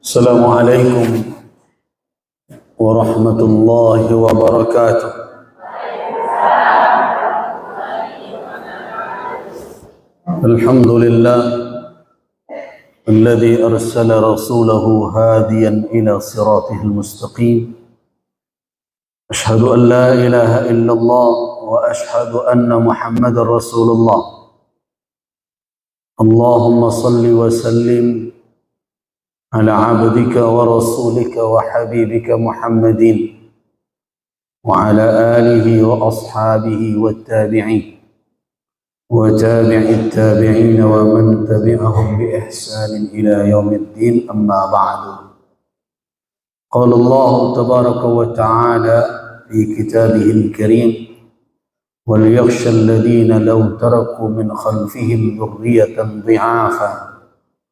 السلام عليكم ورحمة الله وبركاته. الحمد لله الذي أرسل رسوله هاديا إلى صراطه المستقيم. أشهد أن لا إله إلا الله وأشهد أن محمد رسول الله. اللهم صل وسلم على عبدك ورسولك وحبيبك محمد وعلى آله وأصحابه والتابعين وتابع التابعين ومن تبعهم بإحسان إلى يوم الدين. أما بعد، قال الله تبارك وتعالى في كتابه الكريم: وليخشى الذين لو تركوا من خلفهم ذرية ضعافا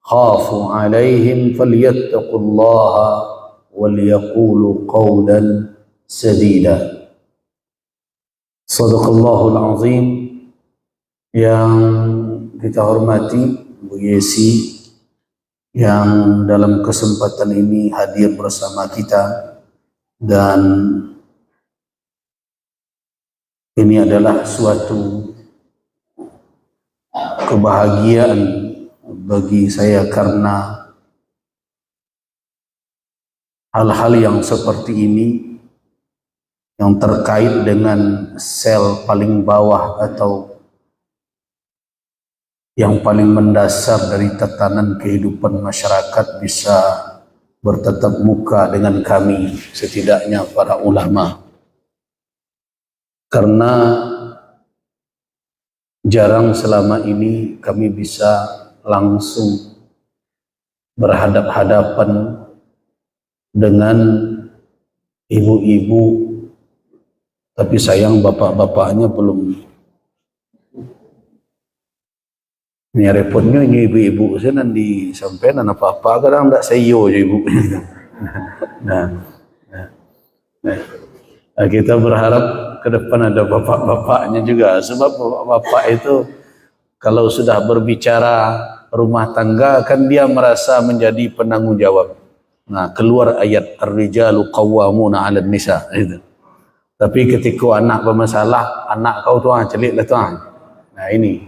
خافوا عليهم فليتقوا الله وليقولوا قولا سديدا. Sadaqallahul Azim. Yang kita hormati Bu Yesi yang dalam kesempatan ini hadir bersama kita, dan ini adalah suatu kebahagiaan bagi saya karena hal-hal yang seperti ini yang terkait dengan sel paling bawah atau yang paling mendasar dari tatanan kehidupan masyarakat bisa bertatap muka dengan kami, setidaknya para ulama, karena jarang selama ini kami bisa langsung berhadap-hadapan dengan ibu-ibu, tapi sayang bapak-bapaknya belum. Ini repotnya ini ibu-ibu saya nanti disampaikan apa-apa kadang tidak sayo je ibu. Kita berharap ke depan ada bapak-bapaknya juga, sebab bapak-bapak itu kalau sudah berbicara rumah tangga kan dia merasa menjadi penanggung jawab. Nah, keluar ayat ar-rijalu qawwamuna 'alan nisa itu. Tapi ketika anak bermasalah, anak kau tuan celiklah tuan. Nah, ini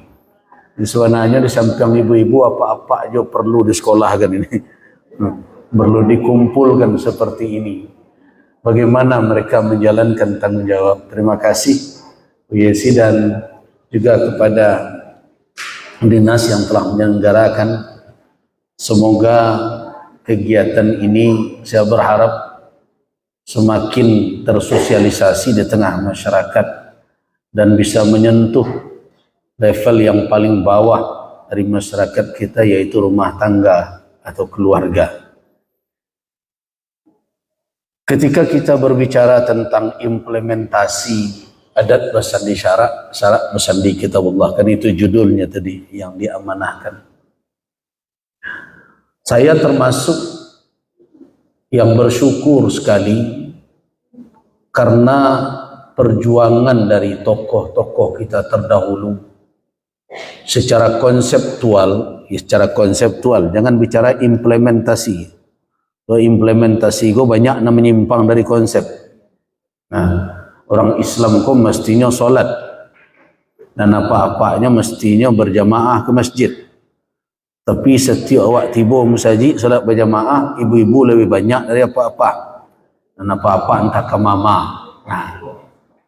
sebenarnya di samping ibu-ibu apa-apa aja perlu disekolahkan ini. Perlu dikumpulkan seperti ini. Bagaimana mereka menjalankan tanggung jawab. Terima kasih Bu Yesi dan juga kepada dinas yang telah menyelenggarakan. Semoga kegiatan ini saya berharap semakin tersosialisasi di tengah masyarakat dan bisa menyentuh level yang paling bawah dari masyarakat kita, yaitu rumah tangga atau keluarga. Ketika kita berbicara tentang implementasi adat bersandi syarak bersandi kitabullah, kan itu judulnya tadi yang diamanahkan. Saya termasuk yang bersyukur sekali karena perjuangan dari tokoh-tokoh kita terdahulu secara konseptual, jangan bicara implementasi. Kalau implementasi kok banyak menyimpang dari konsep. Nah, orang Islam kok mestinya solat dan apa-apanya mestinya berjamaah ke masjid. Tapi setiap awak tiba masjid solat berjamaah, ibu-ibu lebih banyak dari apa-apa. Dan apa-apa entah ke mama. Nah,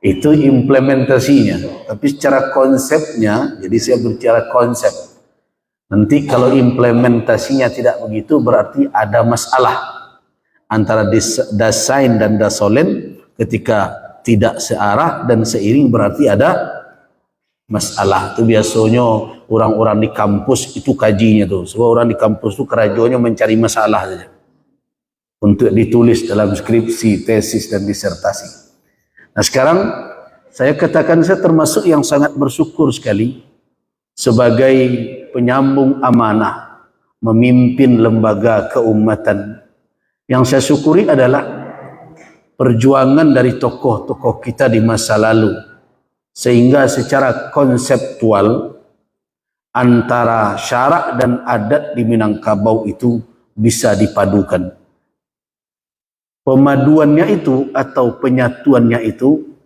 itu implementasinya. Tapi secara konsepnya, jadi saya berbicara konsep. Nanti kalau implementasinya tidak begitu, berarti ada masalah antara dasain dan dasolen. Ketika tidak searah dan seiring, berarti ada masalah. Itu biasanya orang-orang di kampus itu kajinya tuh. Sebab orang di kampus itu kerajaannya mencari masalah saja untuk ditulis dalam skripsi, tesis dan disertasi. Nah, sekarang saya katakan saya termasuk yang sangat bersyukur sekali sebagai penyambung amanah memimpin lembaga keumatan. Yang saya syukuri adalah perjuangan dari tokoh-tokoh kita di masa lalu, sehingga secara konseptual antara syarak dan adat di Minangkabau itu bisa dipadukan. Pemaduannya itu atau penyatuannya itu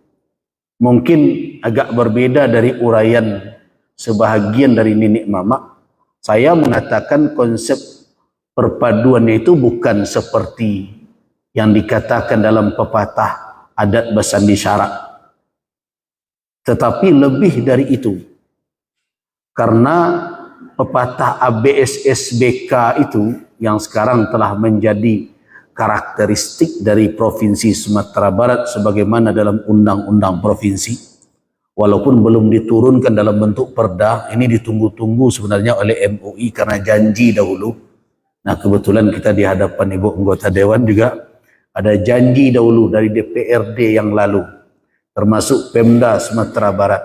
mungkin agak berbeda dari uraian sebahagian dari nenek mama. Saya mengatakan konsep perpaduannya itu bukan seperti yang dikatakan dalam pepatah adat Basandi Syarak, tetapi lebih dari itu. Karena pepatah ABSSBK itu yang sekarang telah menjadi karakteristik dari Provinsi Sumatera Barat sebagaimana dalam undang-undang provinsi, walaupun belum diturunkan dalam bentuk perda. Ini ditunggu-tunggu sebenarnya oleh MUI karena janji dahulu. Nah, kebetulan kita di hadapan Ibu anggota Dewan juga ada janji dahulu dari DPRD yang lalu, termasuk Pemda Sumatera Barat,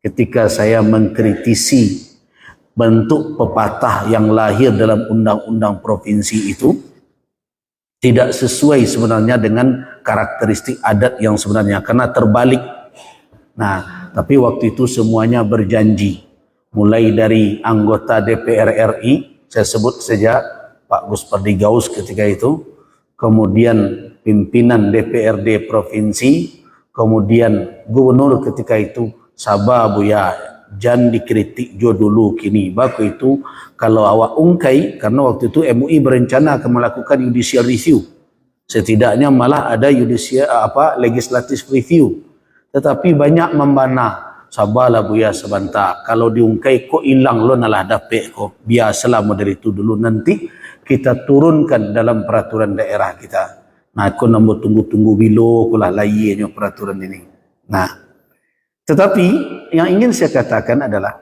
ketika saya mengkritisi bentuk pepatah yang lahir dalam undang-undang provinsi itu tidak sesuai sebenarnya dengan karakteristik adat yang sebenarnya, karena terbalik. Nah, tapi waktu itu semuanya berjanji, mulai dari anggota DPR RI, saya sebut saja Pak Gus Pardi Gaus ketika itu, kemudian pimpinan DPRD provinsi, kemudian gubernur ketika itu, sabar Buya, jangan dikritik jo dulu kini. Baku itu kalau awak ungkai, karena waktu itu MUI berencana akan melakukan judicial review. Setidaknya malah ada legislative review. Tetapi banyak membana. Sabarlah Buya sebentar. Kalau diungkai kok hilang lo nalah dapet kok. Biasalah model itu dulu, nanti kita turunkan dalam peraturan daerah kita. Nah, aku nambah tunggu-tunggu bilo kulah layaknya peraturan ini. Nah, tetapi yang ingin saya katakan adalah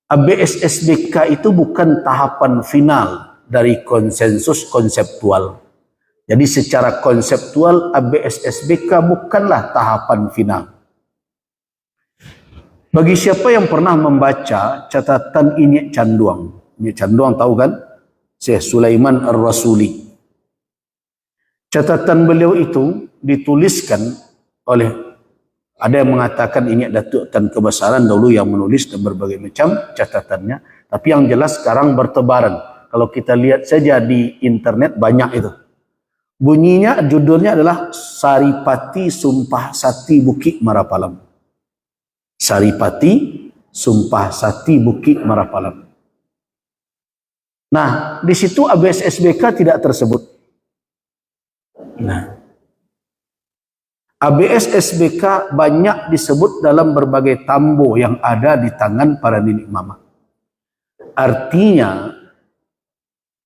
ABSSBK itu bukan tahapan final dari konsensus konseptual. Jadi secara konseptual ABSSBK bukanlah tahapan final. Bagi siapa yang pernah membaca catatan Inyek Canduang, Inyek Canduang tahu kan? Syekh Sulaiman Ar-Rasuli. Catatan beliau itu dituliskan oleh, ada yang mengatakan ini Datuk Tan Kebesaran dahulu yang menulis dan berbagai macam catatannya. Tapi yang jelas sekarang bertebaran. Kalau kita lihat saja di internet banyak itu. Bunyinya, judulnya adalah Saripati Sumpah Sati Bukit Marapalam. Saripati Sumpah Sati Bukit Marapalam. Nah, di situ ABSSBK tidak tersebut. Nah, ABSSBK banyak disebut dalam berbagai tambo yang ada di tangan para nenek mama. Artinya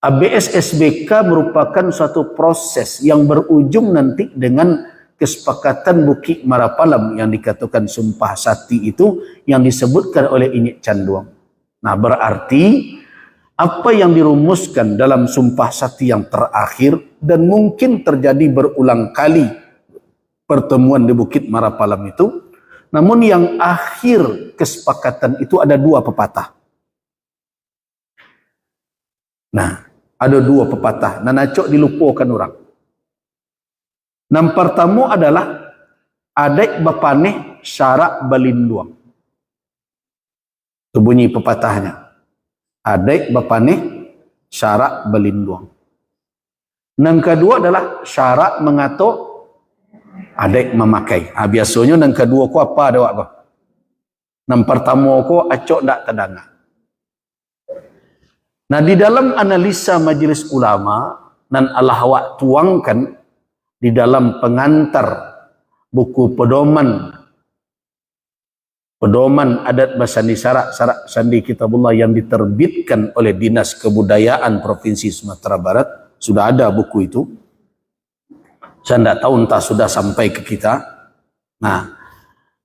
ABSSBK merupakan suatu proses yang berujung nanti dengan kesepakatan Bukit Marapalam yang dikatakan Sumpah Sati itu yang disebutkan oleh Inyek Canduang. Nah, berarti apa yang dirumuskan dalam Sumpah Sati yang terakhir dan mungkin terjadi berulang kali pertemuan di Bukit Marapalam itu, namun yang akhir kesepakatan itu ada dua pepatah. Nah, ada dua pepatah. Nanacok dilupakan orang. Yang pertama adalah adek bapaneh syarak balinduang. Itu bunyi pepatahnya. Adek bapaneh syarak balinduang. Yang kedua adalah syarak mengatok adek memakai. Biasanya yang kedua ko apa ada wak ko? Yang pertama ko acok ndak terdengar. Nah, di dalam analisa majelis ulama dan Allah tuangkan di dalam pengantar buku pedoman adat Basandi Syarak Sandi Kitabullah yang diterbitkan oleh Dinas Kebudayaan Provinsi Sumatera Barat, sudah ada buku itu. Saya tidak tahu entah sudah sampai ke kita. Nah,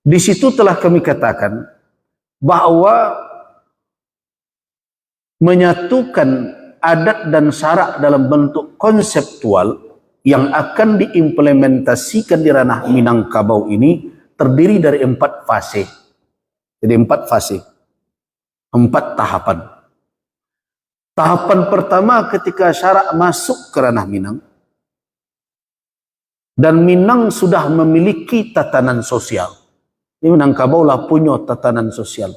di situ telah kami katakan bahwa menyatukan adat dan syarak dalam bentuk konseptual yang akan diimplementasikan di ranah Minangkabau ini terdiri dari 4 fase. Jadi 4 fase, 4 tahapan. Tahapan pertama ketika syarak masuk ke ranah Minang, dan Minang sudah memiliki tatanan sosial. Ini Minangkabau lah punya tatanan sosial.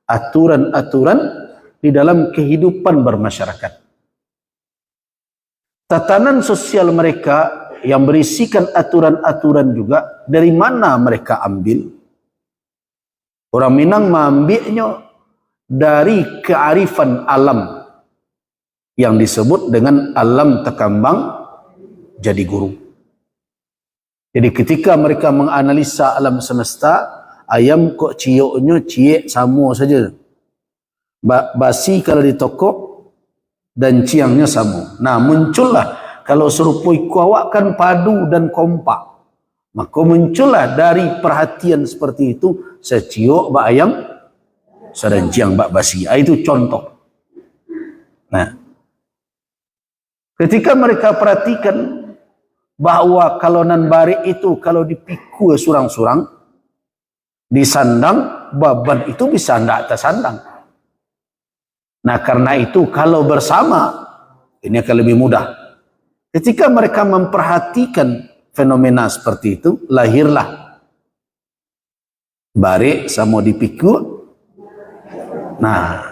Aturan-aturan di dalam kehidupan bermasyarakat. tatanan sosial mereka yang berisikan aturan-aturan juga, dari mana mereka ambil? Orang Minang mengambilnya dari kearifan alam yang disebut dengan alam tekambang jadi guru. Jadi ketika mereka menganalisa alam semesta, ayam kok cioknya ciek sama saja. Basi kalau ditokok dan ciangnya sama. Nah, muncullah kalau serupui kuawak kan padu dan kompak. Maka muncullah dari perhatian seperti itu, seciok bak ayam, sedang ciang bak basi. Itu contoh. Nah, ketika mereka perhatikan bahwa kalau nan barik itu kalau dipikul surang-surang, disandang, baban itu bisa ndak tersandang. Nah, karena itu kalau bersama ini akan lebih mudah. Ketika mereka memperhatikan fenomena seperti itu, lahirlah barik sama dipikul. Nah,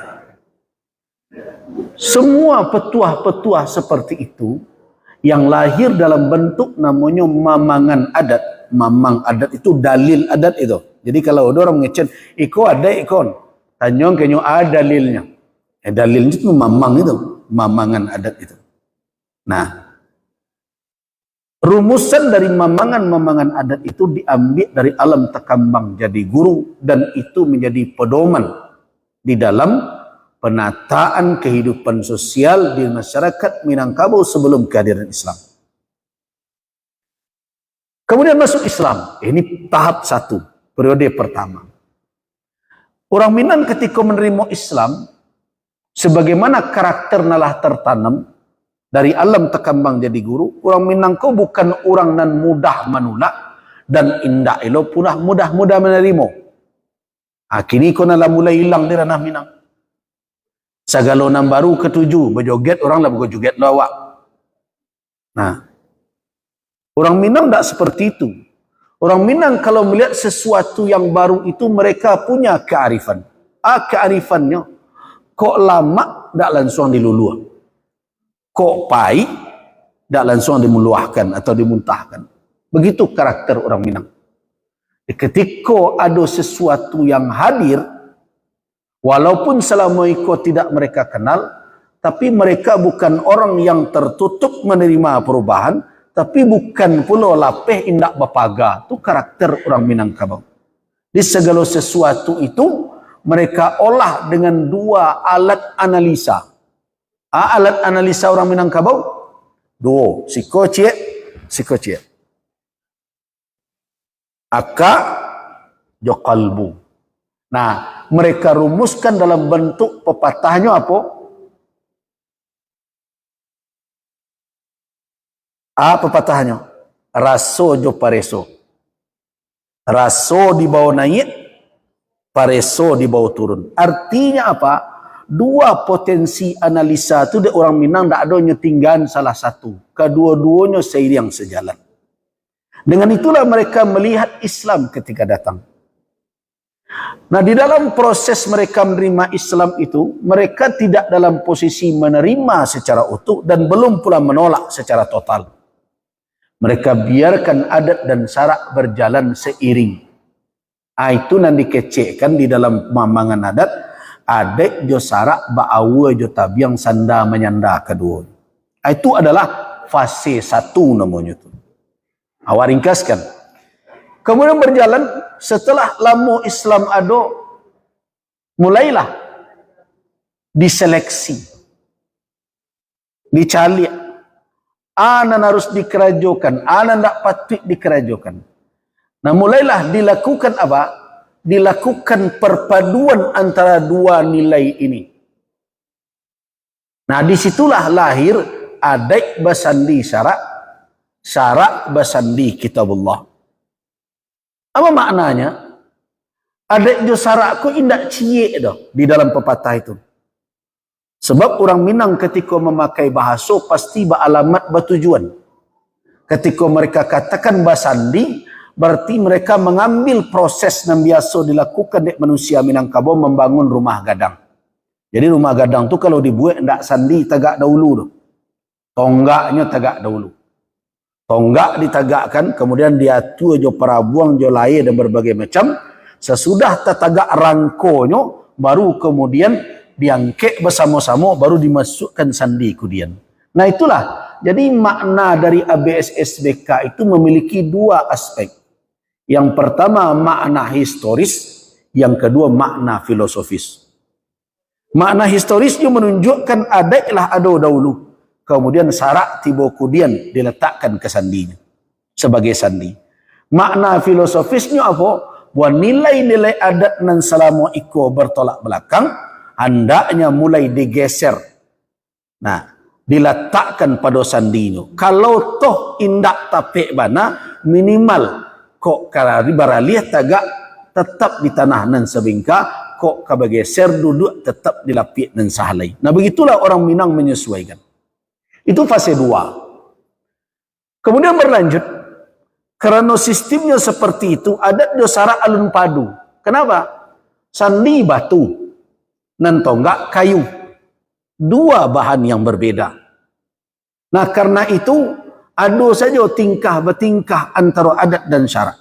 semua petuah-petuah seperti itu yang lahir dalam bentuk namanya mamangan adat. Mamang adat itu dalil adat itu. Jadi kalau ada orang ngecen, iko ada ikon, tanyong kenyo ada dalilnya. Dalilnya itu mamang itu, mamangan adat itu. Nah, rumusan dari mamangan adat itu diambil dari alam tekambang jadi guru, dan itu menjadi pedoman di dalam penataan kehidupan sosial di masyarakat Minangkabau sebelum kehadiran Islam. Kemudian masuk Islam. Ini tahap satu, periode pertama. Orang Minang ketika menerima Islam, sebagaimana karakter nalah tertanam dari alam tekambang jadi guru, orang Minangkau bukan orang nan mudah menolak dan indah elo punah mudah-mudah menerima. Kini kau nalah mulai hilang di ranah Minang. Sagalonan baru ketujuh, berjoget orang lah berjoget lawak. Nah, orang Minang tak seperti itu. Orang Minang kalau melihat sesuatu yang baru itu mereka punya kearifan. Kearifannya kok lama tak langsung diluluh. Kok pahit tak langsung dimeluahkan atau dimuntahkan. Begitu karakter orang Minang. Ketika ada sesuatu yang hadir, walaupun selama itu tidak mereka kenal, tapi mereka bukan orang yang tertutup menerima perubahan, tapi bukan pula lapeh indak bapaga. Itu karakter orang Minangkabau. Di segala sesuatu itu mereka olah dengan dua alat analisa. Alat analisa orang Minangkabau dua, psikocie. Aka jokalbu. Nah, mereka rumuskan dalam bentuk pepatahnya apa? Pepatahnya. Raso jo pareso. Raso dibawa naik, pareso dibawa turun. Artinya apa? Dua potensi analisa itu orang Minang tak ada nyetinggan salah satu. Kedua-duanya seiring sejalan. Dengan itulah mereka melihat Islam ketika datang. Nah, di dalam proses mereka menerima Islam itu, mereka tidak dalam posisi menerima secara utuh dan belum pula menolak secara total. Mereka biarkan adat dan syarak berjalan seiring. Itu nanti dikecekkan di dalam mamangan adat, adat jo syarak ba'awa jo tabiang sanda menyanda kedua. Itu adalah fase satu namanya itu. Awak ringkaskan. Kemudian berjalan, setelah lama Islam ada, mulailah diseleksi, dicalik. Anan harus dikerajokan, anan tak patut dikerajokan. Nah, mulailah dilakukan apa? Dilakukan perpaduan antara dua nilai ini. Nah, disitulah lahir adat basandi syarak, syarak basandi kitabullah. Apa maknanya? Adat jo syarakku indak cie dah di dalam pepatah itu. Sebab orang Minang ketika memakai bahasa pasti beralamat bertujuan. Ketika mereka katakan basandi, berarti mereka mengambil proses yang biasa dilakukan di manusia Minangkabau membangun rumah gadang. Jadi rumah gadang tu kalau dibuat ndak sandi tagak dahulu tu. Tonggaknya tegak dahulu. Tonggak ditagakkan, kemudian dia tua jo parabuang jo laye dan berbagai macam. Sesudah tertagak rangkonyo, baru kemudian diangkek bersama-sama, baru dimasukkan sandi kemudian. Nah itulah, jadi makna dari ABSSBK itu memiliki dua aspek. Yang pertama makna historis, yang kedua makna filosofis. Makna historisnya menunjukkan adailah ado dahulu. Kemudian sarak tiba kemudian diletakkan ke sandinya sebagai sandi. Makna filosofisnya apa? Bahwa nilai-nilai adat nan selama iko bertolak belakang hendaknya mulai digeser. Nah, diletakkan pada sandinya. Kalau toh indak tapek bana, minimal kok karari baralih tagak tetap di tanah nan sebingka, kok kabageser duduk tetap dilapik nan sahalai. Nah, begitulah orang Minang menyesuaikan. Itu fase 2. Kemudian berlanjut, karena sistemnya seperti itu, adat dosara alun padu. Kenapa? Sandi batu, nan tonggak kayu. Dua bahan yang berbeda. Nah, karena itu, ada saja tingkah bertingkah antara adat dan syarak.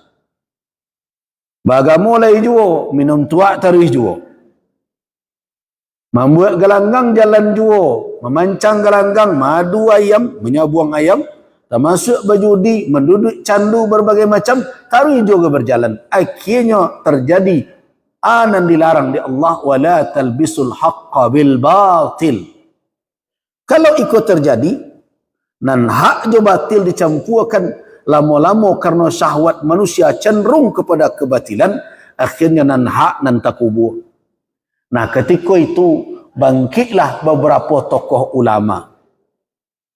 Bagamulai juga, minum tuak taruh juga. Membuat gelanggang jalan jua, memancang gelanggang, madu ayam, menyabuang ayam, termasuk berjudi, menduduk candu berbagai macam, taruh juga berjalan. Akhirnya terjadi anan dilarang di Allah, wala talbisul haqqa bil batil. Kalau ikut terjadi, nan hak jo batil dicampurkan lama-lama karena syahwat manusia cenderung kepada kebatilan, akhirnya nan hak nan takubur. Nah, ketika itu bangkitlah beberapa tokoh ulama.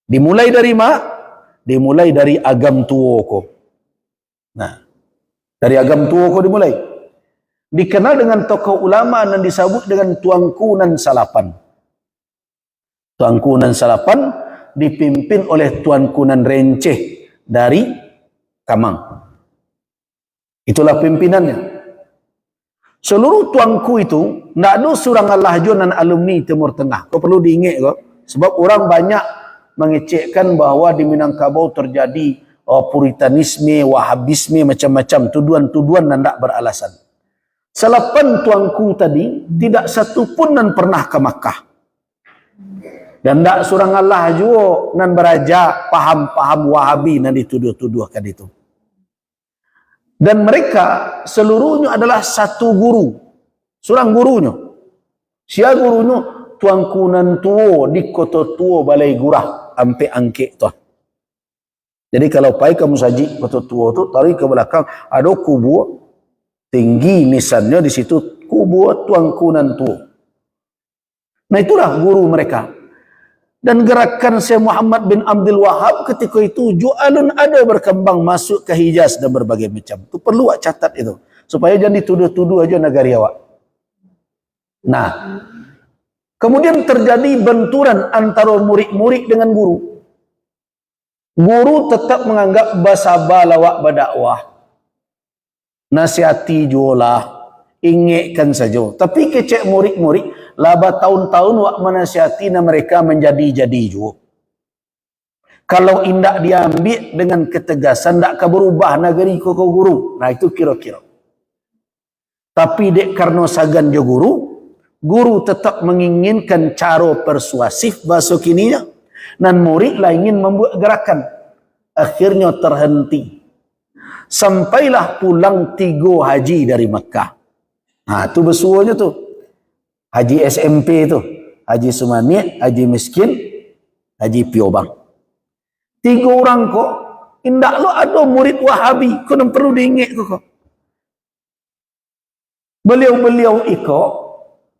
Dimulai dari mana? Dimulai dari agam tua ko. Nah, dari agam tua ko dimulai. Dikenal dengan tokoh ulama yang disebut dengan Tuanku Nan Salapan. Tuanku Nan Salapan dipimpin oleh Tuanku Nan Renceh dari Kamang. Itulah pimpinannya. Seluruh tuanku itu, tidak ada surang Allah jonan alumni Timur Tengah. Kau perlu diingat kau. Sebab orang banyak mengecekkan bahawa di Minangkabau terjadi puritanisme, wahabisme, macam-macam. Tuduhan-tuduhan yang tidak beralasan. Selapan tuanku tadi, tidak satu pun yang pernah ke Makkah. Dan tidak surang Allah juga yang beraja paham-paham wahabi yang dituduh-tuduhkan itu. Dan mereka seluruhnya adalah satu guru. Seorang gurunya. Sia gurunya Tuanku Nan Tuo di Kota Tuo Balai Gurah ampe angke tu. Jadi kalau pai kamu saji Kota Tuo tu tarik ke belakang ada kubur tinggi nisannya di situ kubur Tuanku Nan Tuo. Nah itulah guru mereka. Dan gerakan Syekh Muhammad bin Abdul Wahab ketika itu jualun ada berkembang masuk ke Hijaz dan berbagai macam. Itu perlu catat itu. Supaya jangan dituduh-tuduh aja negari awak. Nah, kemudian terjadi benturan antara murid-murid dengan guru. Guru tetap menganggap basaba lawak berdakwah. Nasihati jualah. Ingatkan saja. Tapi kecek murid-murid laba tahun-tahun wak menasihati mereka menjadi-jadi juga. Kalau indak diambil dengan ketegasan, tak akan berubah negeri koko guru. Nah itu kira-kira. Tapi dek karena sagan jo guru tetap menginginkan cara persuasif bahasa kininya. Dan murid lah ingin membuat gerakan. Akhirnya terhenti. Sampailah pulang 3 haji dari Mekah. Nah itu bersuanya tu. Haji SMP itu, Haji Sumani, Haji Miskin, Haji Piobang. 3 orang kok, indak lo ada murid Wahabi, kau nak perlu diingat kok. Beliau-beliau itu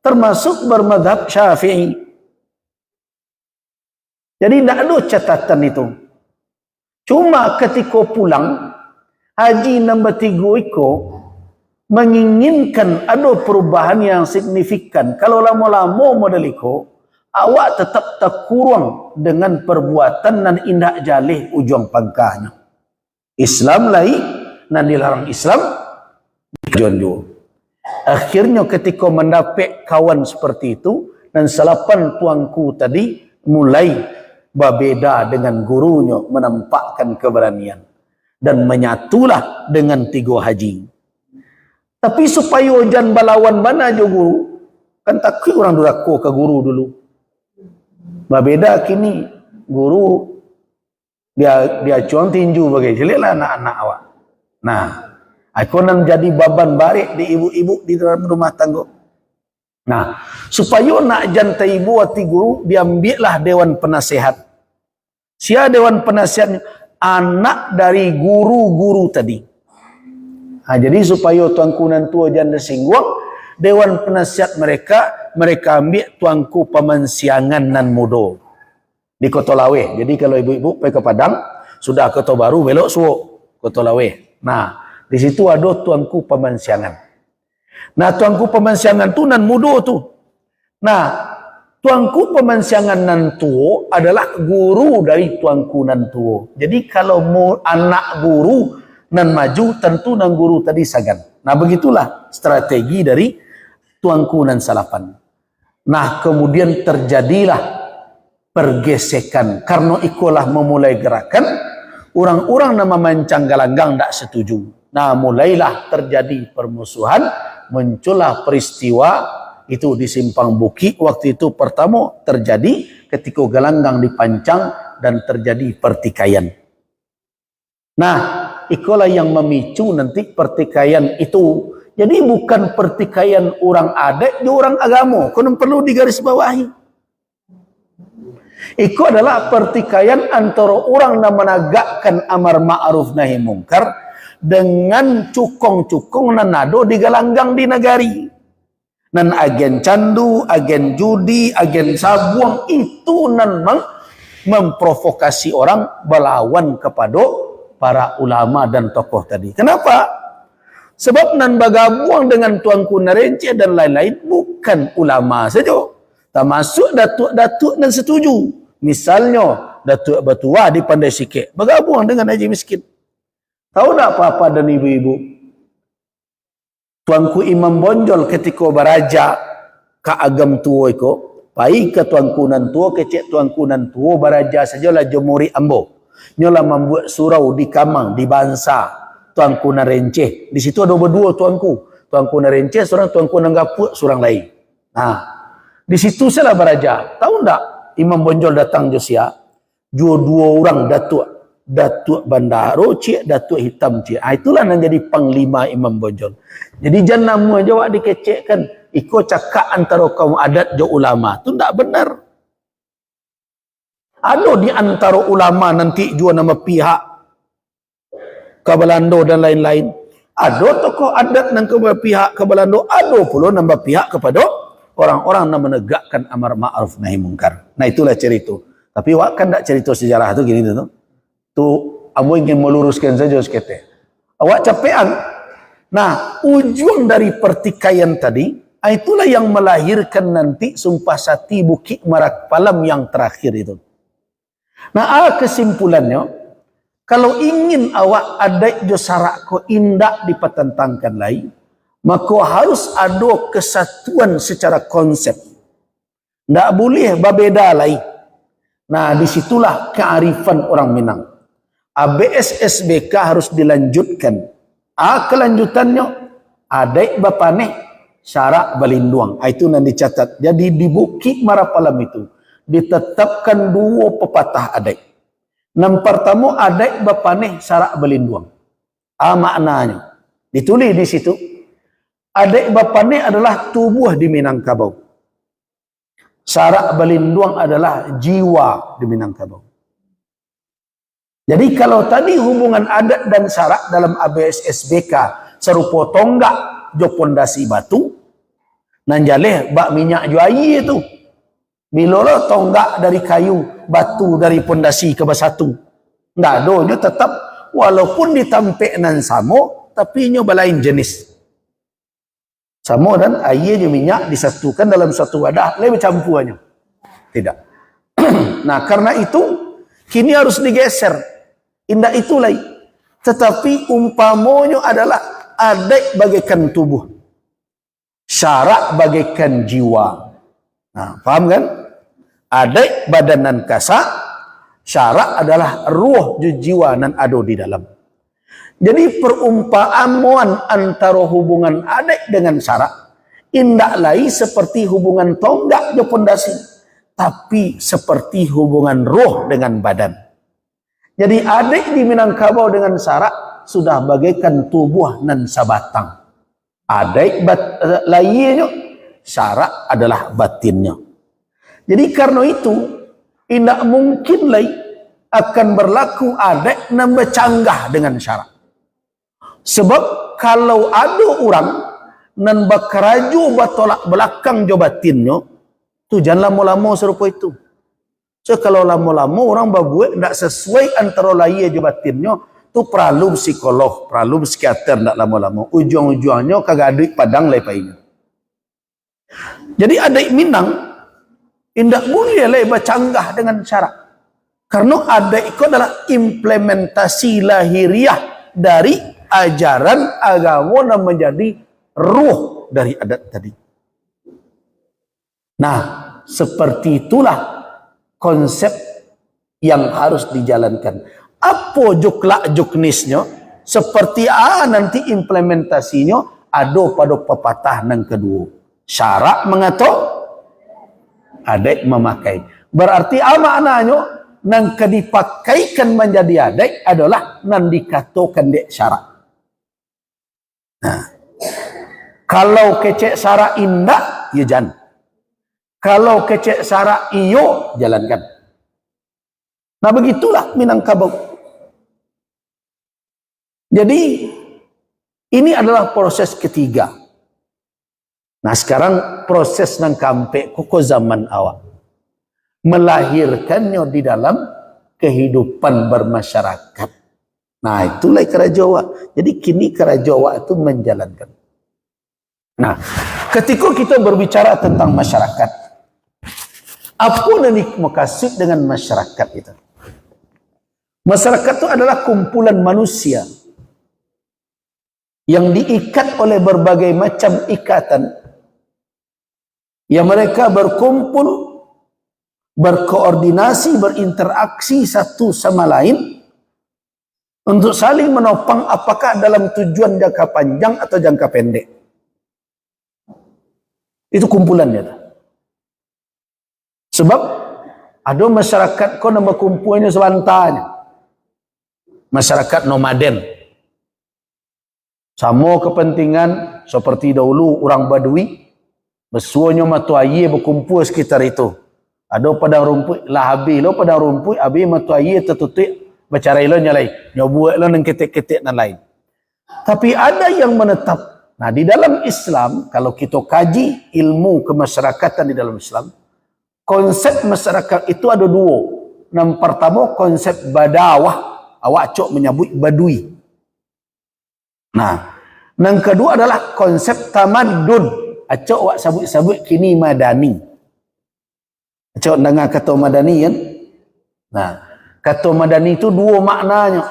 termasuk bermadhab Syafi'i. Jadi tidak ada catatan itu. Cuma ketika pulang, Haji nombor 3 itu menginginkan ada perubahan yang signifikan. Kalau lama-lama model itu, awak tetap terkurung dengan perbuatan dan indak jalih ujung pangkahnya. Islam lain, dan dilarang Islam, dijonjo. Akhirnya ketika mendapat kawan seperti itu, dan 8 tuanku tadi mulai berbeda dengan gurunya menampakkan keberanian dan menyatulah dengan 3 haji. Tapi supaya jan balawan mana jo guru, kan takut orang durako ke guru dulu. Berbeda kini guru dia cuang tinju bagai jeleklah anak-anak awak. Nah, aku nan jadi baban barik di ibu-ibu di dalam rumah tangga. Nah, supaya nak jantai ibu hati guru, diambillah dewan penasehat. Sia dewan penasehatnya anak dari guru-guru tadi. Jadi supaya tuanku nan tua janda singguang, dewan penasihat mereka ambil tuanku pemansiangan nan mudo di Kota Lawe. Jadi kalau ibu-ibu pergi ke Padang, sudah Kota Baru belok suwo Kota Lawe. Nah, di situ ada tuanku pemansiangan. Nah, tuanku pemansiangan tu nan mudo tu. Nah, tuanku pemansiangan nan tua adalah guru dari tuanku nan tua. Jadi kalau anak guru nan maju, tentu nan guru tadi sagan. Nah, begitulah strategi dari tuanku nan salapan. Nah, kemudian terjadilah pergesekan. Karena ikulah memulai gerakan, orang-orang nama mancang galanggang tak setuju. Nah, mulailah terjadi permusuhan, muncullah peristiwa itu di Simpang Buki. Waktu itu pertama terjadi ketika galanggang dipancang dan terjadi pertikaian. Nah, itulah yang memicu nanti pertikaian itu. Jadi bukan pertikaian orang adat dengan orang agama. Kau perlu digarisbawahi. Itu adalah pertikaian antara orang yang menegakkan amar ma'ruf nahi mungkar dengan cukong-cukong nan nado di galanggang di negari. Nan agen candu, agen judi, agen sabuang itu nan memprovokasi orang berlawan kepada para ulama dan tokoh tadi. Kenapa? Sebab nan bergabung dengan tuanku Narence dan lain-lain bukan ulama saja. Termasuk datuk-datuk dan setuju. Misalnya Datuk Batua di Pandai Sikit bergabung dengan Haji Miskin. Tahu tak apa-apa dan ibu-ibu? Tuanku Imam Bonjol ketika beraja ke agam tua itu, pai ke tuanku nan tua, kecek tuanku nan tua beraja sajalah jemuri ambo. Nyolah membuat surau di Kamang, di Bansa, tuanku Narence. Di situ ada berdua tuanku. Tuanku Narence, seorang tuanku Nanggapuk, seorang lain. Nah, di situ salah beraja. Tahu tak Imam Bonjol datang Josia? Dua orang Datuk Bandaro cik, Datuk Hitam cik. Itulah yang jadi panglima Imam Bonjol. Jadi jangan nama jawab dikecekkan. Iko cakap antara kaum adat jo ulama. Itu tak benar. Ada di antara ulama nanti juga nama pihak ke Belanda dan lain-lain. Ada tokoh adat yang ke pihak ke Belanda. Ada pula nama pihak kepada orang-orang yang menegakkan amar ma'ruf nahi mungkar. Nah, itulah cerita. Tapi wak kan tak cerita sejarah tu gini tu. Tu amu ingin meluruskan saja sekete. Awak capean. Nah, ujung dari pertikaian tadi, itulah yang melahirkan nanti Sumpah Sati Bukit Merak Palam yang terakhir itu. Nah, kesimpulannya, kalau ingin awak adat jo sarak ko indak dipatentangkan lain, maka harus ada kesatuan secara konsep. Tak boleh berbeza lain. Nah, disitulah kearifan orang Minang. ABS-SBK harus dilanjutkan. Kelanjutannya, adat bapaneh syarak balinduang. Itu yang dicatat. Jadi di Bukit Marapalam itu ditetapkan 2 pepatah adat. Yang pertama, adat bapaneh syarak balinduang. Maknanya ditulis di situ. Adat bapaneh adalah tubuh di Minangkabau. Syarak balinduang adalah jiwa di Minangkabau. Jadi kalau tadi hubungan adat dan syarak dalam ABS-SBK serupa tonggak jo pondasi batu, nan jaleh bak minyak jo air tu. Bila lo tonggak dari kayu, batu dari pondasi ke basatu. Ndak ada, tetap walaupun ditampek nan sama, tapi nyo balain jenis. Sama dan air dan minyak disatukan dalam satu wadah, lebih campurannya. Tidak. Nah, karena itu kini harus digeser. Indah itu lain. Tetapi umpamanya adalah adat bagaikan tubuh. Syarak bagaikan jiwa. Nah, paham kan? Adat badanan kasak, Syarak adalah ruh jiwa nan ada di dalam. Jadi perumpamaan antara hubungan adik dengan syarak indak lain seperti hubungan tonggak jo pondasi, tapi seperti hubungan roh dengan badan. Jadi adik di Minangkabau dengan syarak sudah bagaikan tubuh nan sabatang. Adik lainnya, syarak adalah batinnya. Jadi karena itu tidak mungkin lagi akan berlaku adik nan bercanggah dengan syarak. Sebab kalau ada orang nan bakaraju batolak belakang jo batinnya, tu jangan lama-lama serupa itu. So kalau lama-lama orang berbuat tidak sesuai antara lahir jo batinnya, tu perlu psikolog, perlu psikiater tidak lama-lama. Ujung-ujungnya kagak ada padang lepainya. Jadi adik Minang tidak boleh lagi bercanggah dengan syarak. Karena adik itu adalah implementasi lahiriah dari ajaran agama yang menjadi ruh dari adat tadi. Nah, seperti itulah konsep yang harus dijalankan. Apa juklak juknisnya? Seperti nanti implementasinya ada pada pepatah yang kedua. Syarak mengatur, adik memakai. Berarti maknanya nang dipakaikan menjadi adik adalah nang dikatakan dek syarak. Nah, kalau kecek syarak indah, ya jangan. Kalau kecek syarak iyo, jalankan. Nah begitulah Minangkabau. Jadi ini adalah proses ketiga. Nah sekarang proses nang kampe koko zaman awal. Melahirkannya di dalam kehidupan bermasyarakat. Nah itulah Karajawa. Jadi kini Karajawa itu menjalankan. Nah ketika kita berbicara tentang masyarakat, apa yang maksud dengan masyarakat itu? Masyarakat itu adalah kumpulan manusia yang diikat oleh berbagai macam ikatan, yang mereka berkumpul, berkoordinasi, berinteraksi satu sama lain untuk saling menopang apakah dalam tujuan jangka panjang atau jangka pendek. Itu kumpulannya. Sebab ada masyarakat kau nama kumpulnya sebantanya. Masyarakat nomaden. Sama kepentingan seperti dahulu orang Badui. Besuanya matu aye berkumpul sekitar itu. Ada padang rumput lah habis lo padang rumput habis matu aye tertutup bercara lo nyalai. Nyobuat lo nang ketik-ketik dan lain. Tapi ada yang menetap. Nah di dalam Islam kalau kita kaji ilmu kemasyarakatan di dalam Islam, konsep masyarakat itu ada dua. Yang pertama konsep badawah. Awak cok menyebut badui. Nah, yang kedua adalah konsep tamadun. Acok awak sabut-sabut kini madani. Acok dengar kata madani kan? Nah, kata madani itu dua maknanya.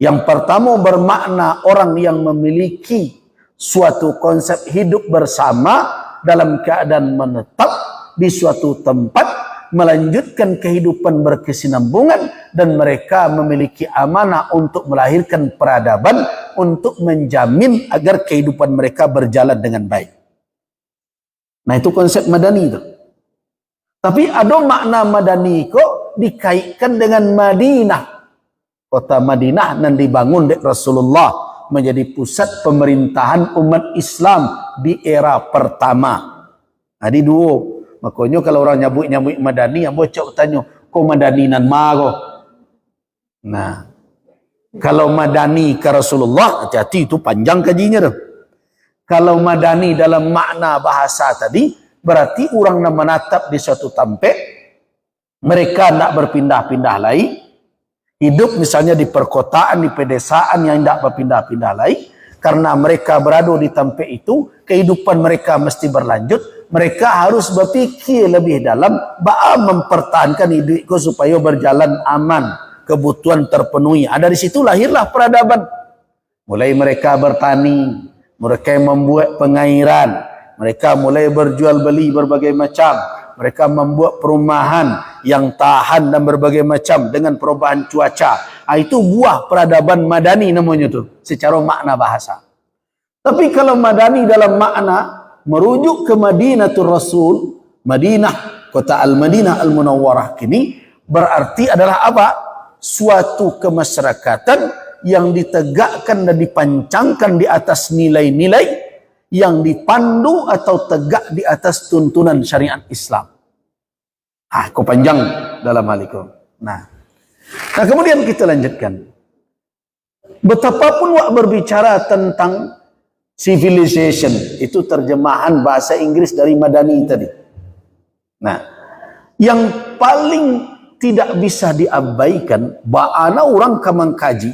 Yang pertama bermakna orang yang memiliki suatu konsep hidup bersama dalam keadaan menetap di suatu tempat, melanjutkan kehidupan berkesinambungan, dan mereka memiliki amanah untuk melahirkan peradaban untuk menjamin agar kehidupan mereka berjalan dengan baik. Nah itu konsep madani itu. Tapi ada makna madani kok dikaitkan dengan Madinah. Kota Madinah yang dibangun oleh Rasulullah menjadi pusat pemerintahan umat Islam di era pertama. Jadi dua. Makanya kalau orang nyabuk-nyabuk madani, yang bocok tanya, kok madani nan mago? Nah, kalau madani ke Rasulullah, hati-hati itu panjang kajinya tuh. Kalau madani dalam makna bahasa tadi, berarti orang yang menatap di suatu tempat, mereka tidak berpindah-pindah lagi, hidup misalnya di perkotaan, di pedesaan yang tidak berpindah-pindah lagi, karena mereka berada di tempat itu, kehidupan mereka mesti berlanjut. Mereka harus berfikir lebih dalam bagaimana mempertahankan hidupku supaya berjalan aman, kebutuhan terpenuhi. Dari situ lahirlah peradaban. Mulai mereka bertani, mereka membuat pengairan, mereka mulai berjual beli berbagai macam, Mereka membuat perumahan yang tahan dan berbagai macam dengan perubahan cuaca. Itu buah peradaban madani namanya tu, secara makna bahasa. Tapi kalau madani dalam makna merujuk ke Madinatul Rasul, Madinah, kota Al-Madinah Al-Munawwarah kini, berarti adalah apa? Suatu kemasyarakatan yang ditegakkan dan dipancangkan di atas nilai-nilai yang dipandu atau tegak di atas tuntunan syariat Islam. Kau panjang dalam hal itu. Nah, kemudian kita lanjutkan. Betapapun wak berbicara tentang civilization, itu terjemahan bahasa Inggris dari Madani tadi. Nah, yang paling tidak bisa diabaikan, ba'ana orang kamangkaji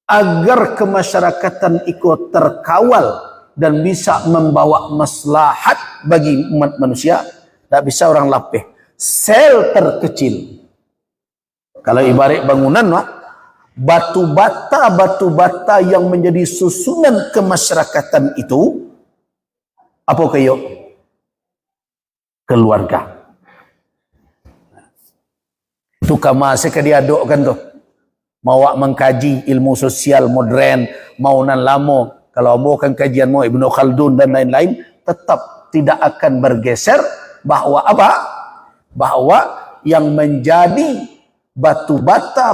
agar kemasyarakatan ikut terkawal dan bisa membawa maslahat bagi umat manusia, tak bisa orang lapeh. Sel terkecil, kalau ibarat bangunan, batu bata yang menjadi susunan kemasyarakatan itu, apa kayo? Keluarga. Itu kama sekadiadok kan tuh. Mau mengkaji ilmu sosial modern, mau nan lamo, kalau mau kan kajianmu Ibnu Khaldun dan lain-lain, tetap tidak akan bergeser bahwa apa? Bahwa yang menjadi batu bata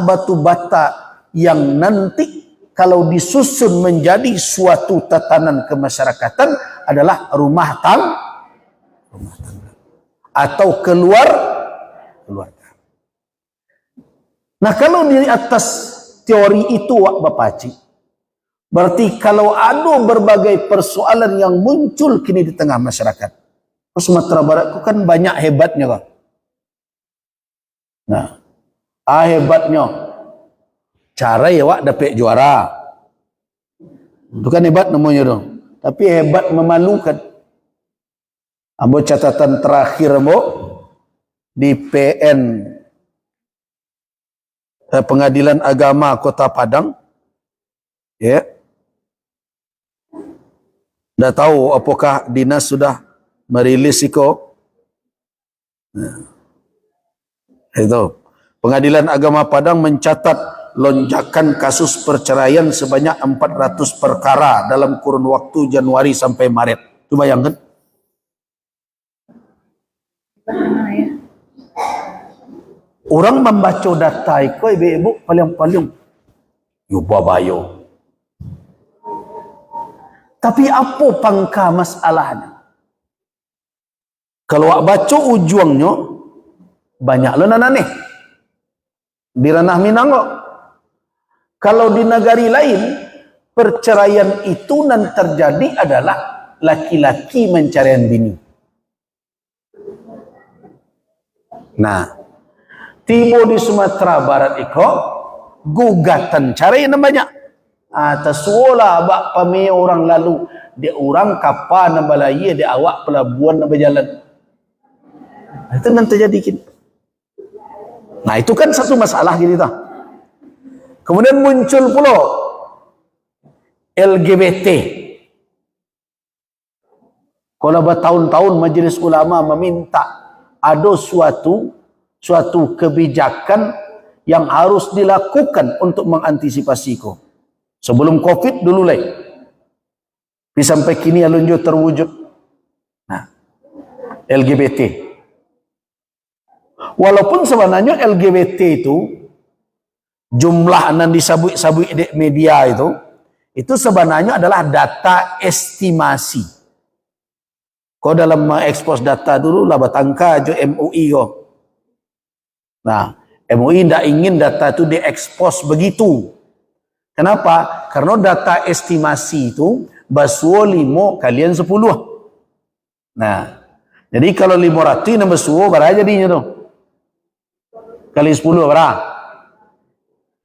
yang nanti kalau disusun menjadi suatu tatanan kemasyarakatan adalah rumah tangga atau keluarga. Nah, kalau di atas teori itu wak Bapaci, berarti kalau ada berbagai persoalan yang muncul kini di tengah masyarakat, Sumatera Barat itu kan banyak hebatnya kok. Nah, hebatnya cara ya wak dapat juara, itu kan hebat namanya dong. Tapi hebat memalukan. Ambo catatan terakhir ambo di PN Pengadilan Agama Kota Padang, ya. Dah tahu apakah dinas sudah merilis iko? Nah, itu Pengadilan Agama Padang mencatat lonjakan kasus perceraian sebanyak 400 perkara dalam kurun waktu Januari sampai Maret. Itu bayangkan. Orang membaca data itu ibu-ibu paling yo babayo. Tapi apa pangka masalahnya? Kalau awak baca ujungnya banyak lo nananeh di ranah Minang kok. Kalau di negara lain perceraian itu nan terjadi adalah laki-laki mencarian bini. Nah, tiba di Sumatera Barat iko gugatan cerai namanya. Tersuola abak pami orang lalu dia orang kapal na balaya dia awak pelabuhan na berjalan. Itu nanti terjadi gini. Nah, itu kan satu masalah gini tah. Kemudian muncul pula LGBT. Kalau bertahun-tahun Majelis Ulama meminta ada suatu kebijakan yang harus dilakukan untuk mengantisipasi itu. Sebelum COVID dulu lah. Sampai kini alunjo terwujud. Nah, LGBT. Walaupun sebenarnya LGBT itu jumlah yang disabui di media itu sebenarnya adalah data estimasi. Kau dalam mengekspos data dulu lah batangka jo MUI kok. Nah, MUI tidak ingin data itu diekspos begitu. Kenapa? Karena data estimasi itu basuo 5 kalian 10. Nah, jadi kalau 500 nambah basuo berapa jadinya tuh? Kali 10 berapa?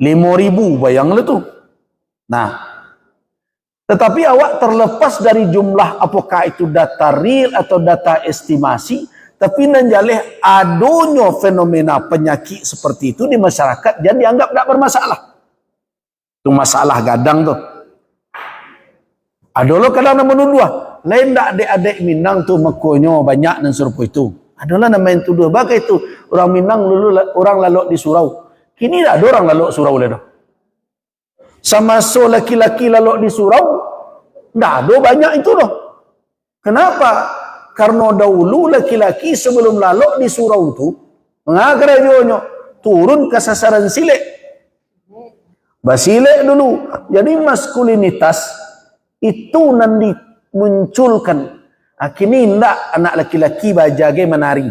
5.000 bayanglah tuh. Nah, tetapi awak terlepas dari jumlah apakah itu data real atau data estimasi, tapi nanjaleh adanya fenomena penyakit seperti itu di masyarakat dan dianggap tidak bermasalah. Itu masalah gadang tuh. Ada lo kadang menuduh, lain tak adik-adik Minang tuh mekonyo banyak dan serupa itu. Adalah nama yang tuduh. Bagai itu orang Minang dulu orang lalok di surau. Kini dah ada orang lalok surau dah. Sama so laki-laki lalok di surau, dah ada banyak itu dah. Kenapa? Karena dahulu laki-laki sebelum lalok di surau itu mengajar dia turun ke sasaran silek. Basilek dulu. Jadi maskulinitas itu nanti munculkan. Kini tidak anak laki-laki bajage menari.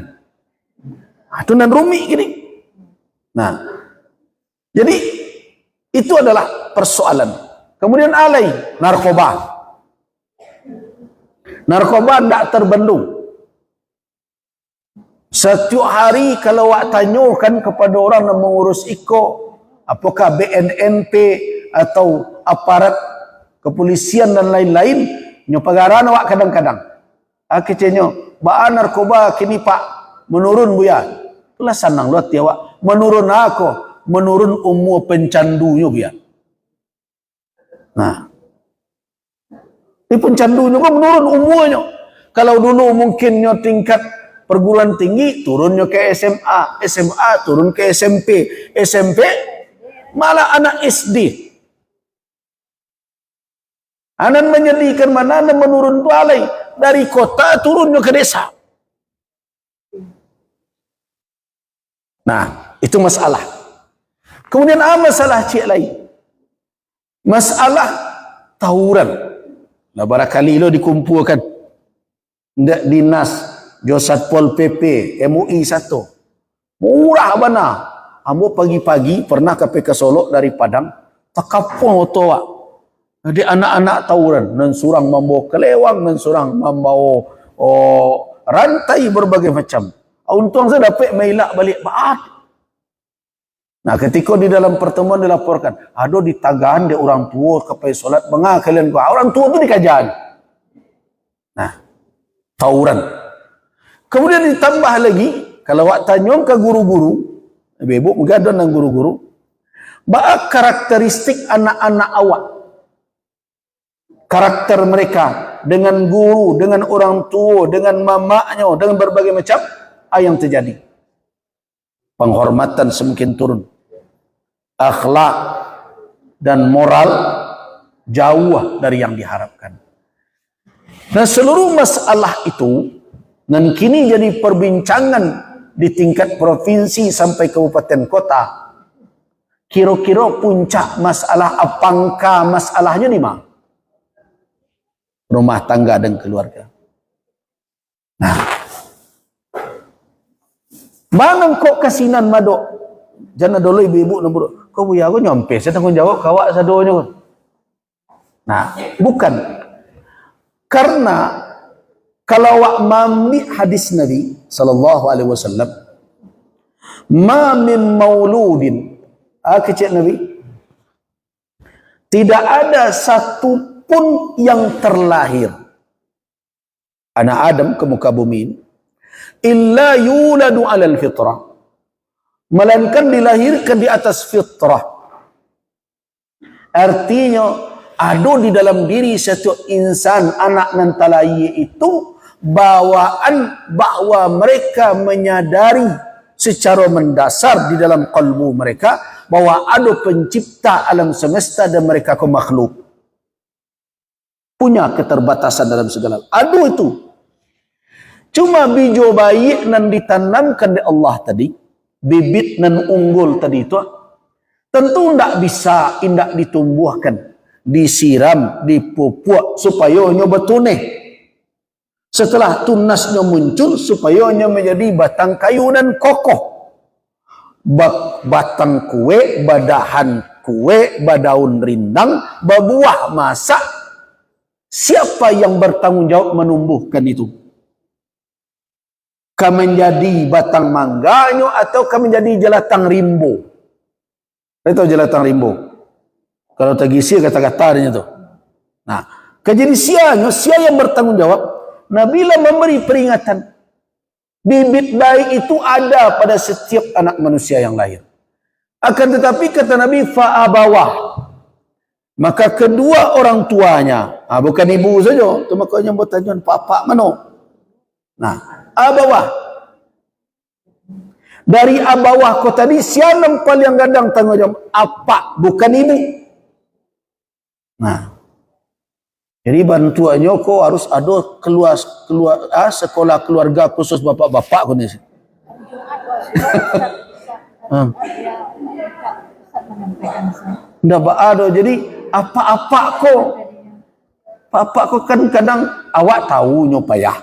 Itu nan rumit gini. Nah, jadi itu adalah persoalan. Kemudian alai narkoba. Narkoba tidak terbendung. Setiap hari kalau awak tanyakan kepada orang yang mengurus IKO, apakah BNNP atau aparat kepolisian dan lain-lain, nyopagaran awak kadang-kadang. Akhirnya, baan narkoba kini pak menurun buya. Itulah senang lu hati awak. Menurun aku, menurun umur pencandunya buya. Nah, ini pencandunya kok menurun umurnya. Kalau dulu mungkinnya tingkat perguruan tinggi, turunnya ke SMA, SMA turun ke SMP, SMP malah anak SD. Anak menyedihkan mana anak menurun balai dari kota turunnya ke desa. Nah, itu masalah. Kemudian apa masalah cik lain? Masalah tawuran. Nah, barangkali lo dikumpulkan dinas Josatpol PP MUI 1. Murah bana. Ambo pagi-pagi pernah ke PK Solo dari Padang, takapong otoa. Jadi anak-anak tawuran dan surang membawa kelewang dan surang membawa rantai berbagai macam. Untung saya dapat mailak balik baat. Nah, ketika di dalam pertemuan dilaporkan, ada di tagahan dia orang tua kepai solat, bengah kalian gua. Orang tua itu dikajian. Nah, tawuran. Kemudian ditambah lagi, kalau awak tanya ke guru-guru, ibu mungkin ada nang guru-guru, bahwa karakteristik anak-anak awak, karakter mereka dengan guru, dengan orang tua, dengan mamaknya, dengan berbagai macam, apa yang terjadi? Penghormatan semakin turun. Akhlak dan moral jauh dari yang diharapkan. Nah, seluruh masalah itu dan kini jadi perbincangan di tingkat provinsi sampai kabupaten kota. Kira-kira puncak masalah apangka masalahnya di mana? Rumah tangga dan keluarga. Nah, mana kok kasinan madok? Jangan dulu ibu-ibu nombor. Kau buya aku nyampe, saya tanggung jawab kawak sadonya. Nah, bukan. Karena kalau awak mami hadis Nabi sallallahu alaihi wasallam, ma min mauludin, kecil Nabi, tidak ada satu pun yang terlahir anak Adam ke muka bumi illa yuladu alal fitrah, melainkan dilahirkan di atas fitrah. Artinya ada di dalam diri satu insan anak nan talai itu bawaan bahwa mereka menyadari secara mendasar di dalam kalbu mereka bahwa ada pencipta alam semesta dan mereka ke makhluk. Punya keterbatasan dalam segala. Ada itu. Cuma biji bayi nan ditanamkan di Allah tadi, bibit nan unggul tadi itu, tentu tidak bisa indak ditumbuhkan, disiram, dipupuk supaya nya betunih. Setelah tunasnya muncul supaya nya menjadi batang kayu dan kokoh. Batang kue, badahan kue, badaun rindang, berbuah masak. Siapa yang bertanggung jawab menumbuhkan itu? Kau menjadi batang mangganya atau kau menjadi jelatang rimbo? Saya tahu jelatang rimbo. Kalau tagisi kata-katanya tu. Nah, kejadi sianya, sia yang bertanggung jawab. Nabila memberi peringatan. Bibit baik itu ada pada setiap anak manusia yang lahir. Akan tetapi kata Nabi fa'abawah. Maka kedua orang tuanya, bukan ibu saja, tu makanya bertanya papa mana? Nah, abawah, Dari abawah kau tadi, siapa paling gadang tanggungjawab? Apa? Bukan ibu. Nah, jadi bantuannya kau harus ada sekolah keluarga khusus bapak-bapak kau ni. Ndak ada. Jadi apa-apa kau, apa kau kan kadang awak tahu nyo payah,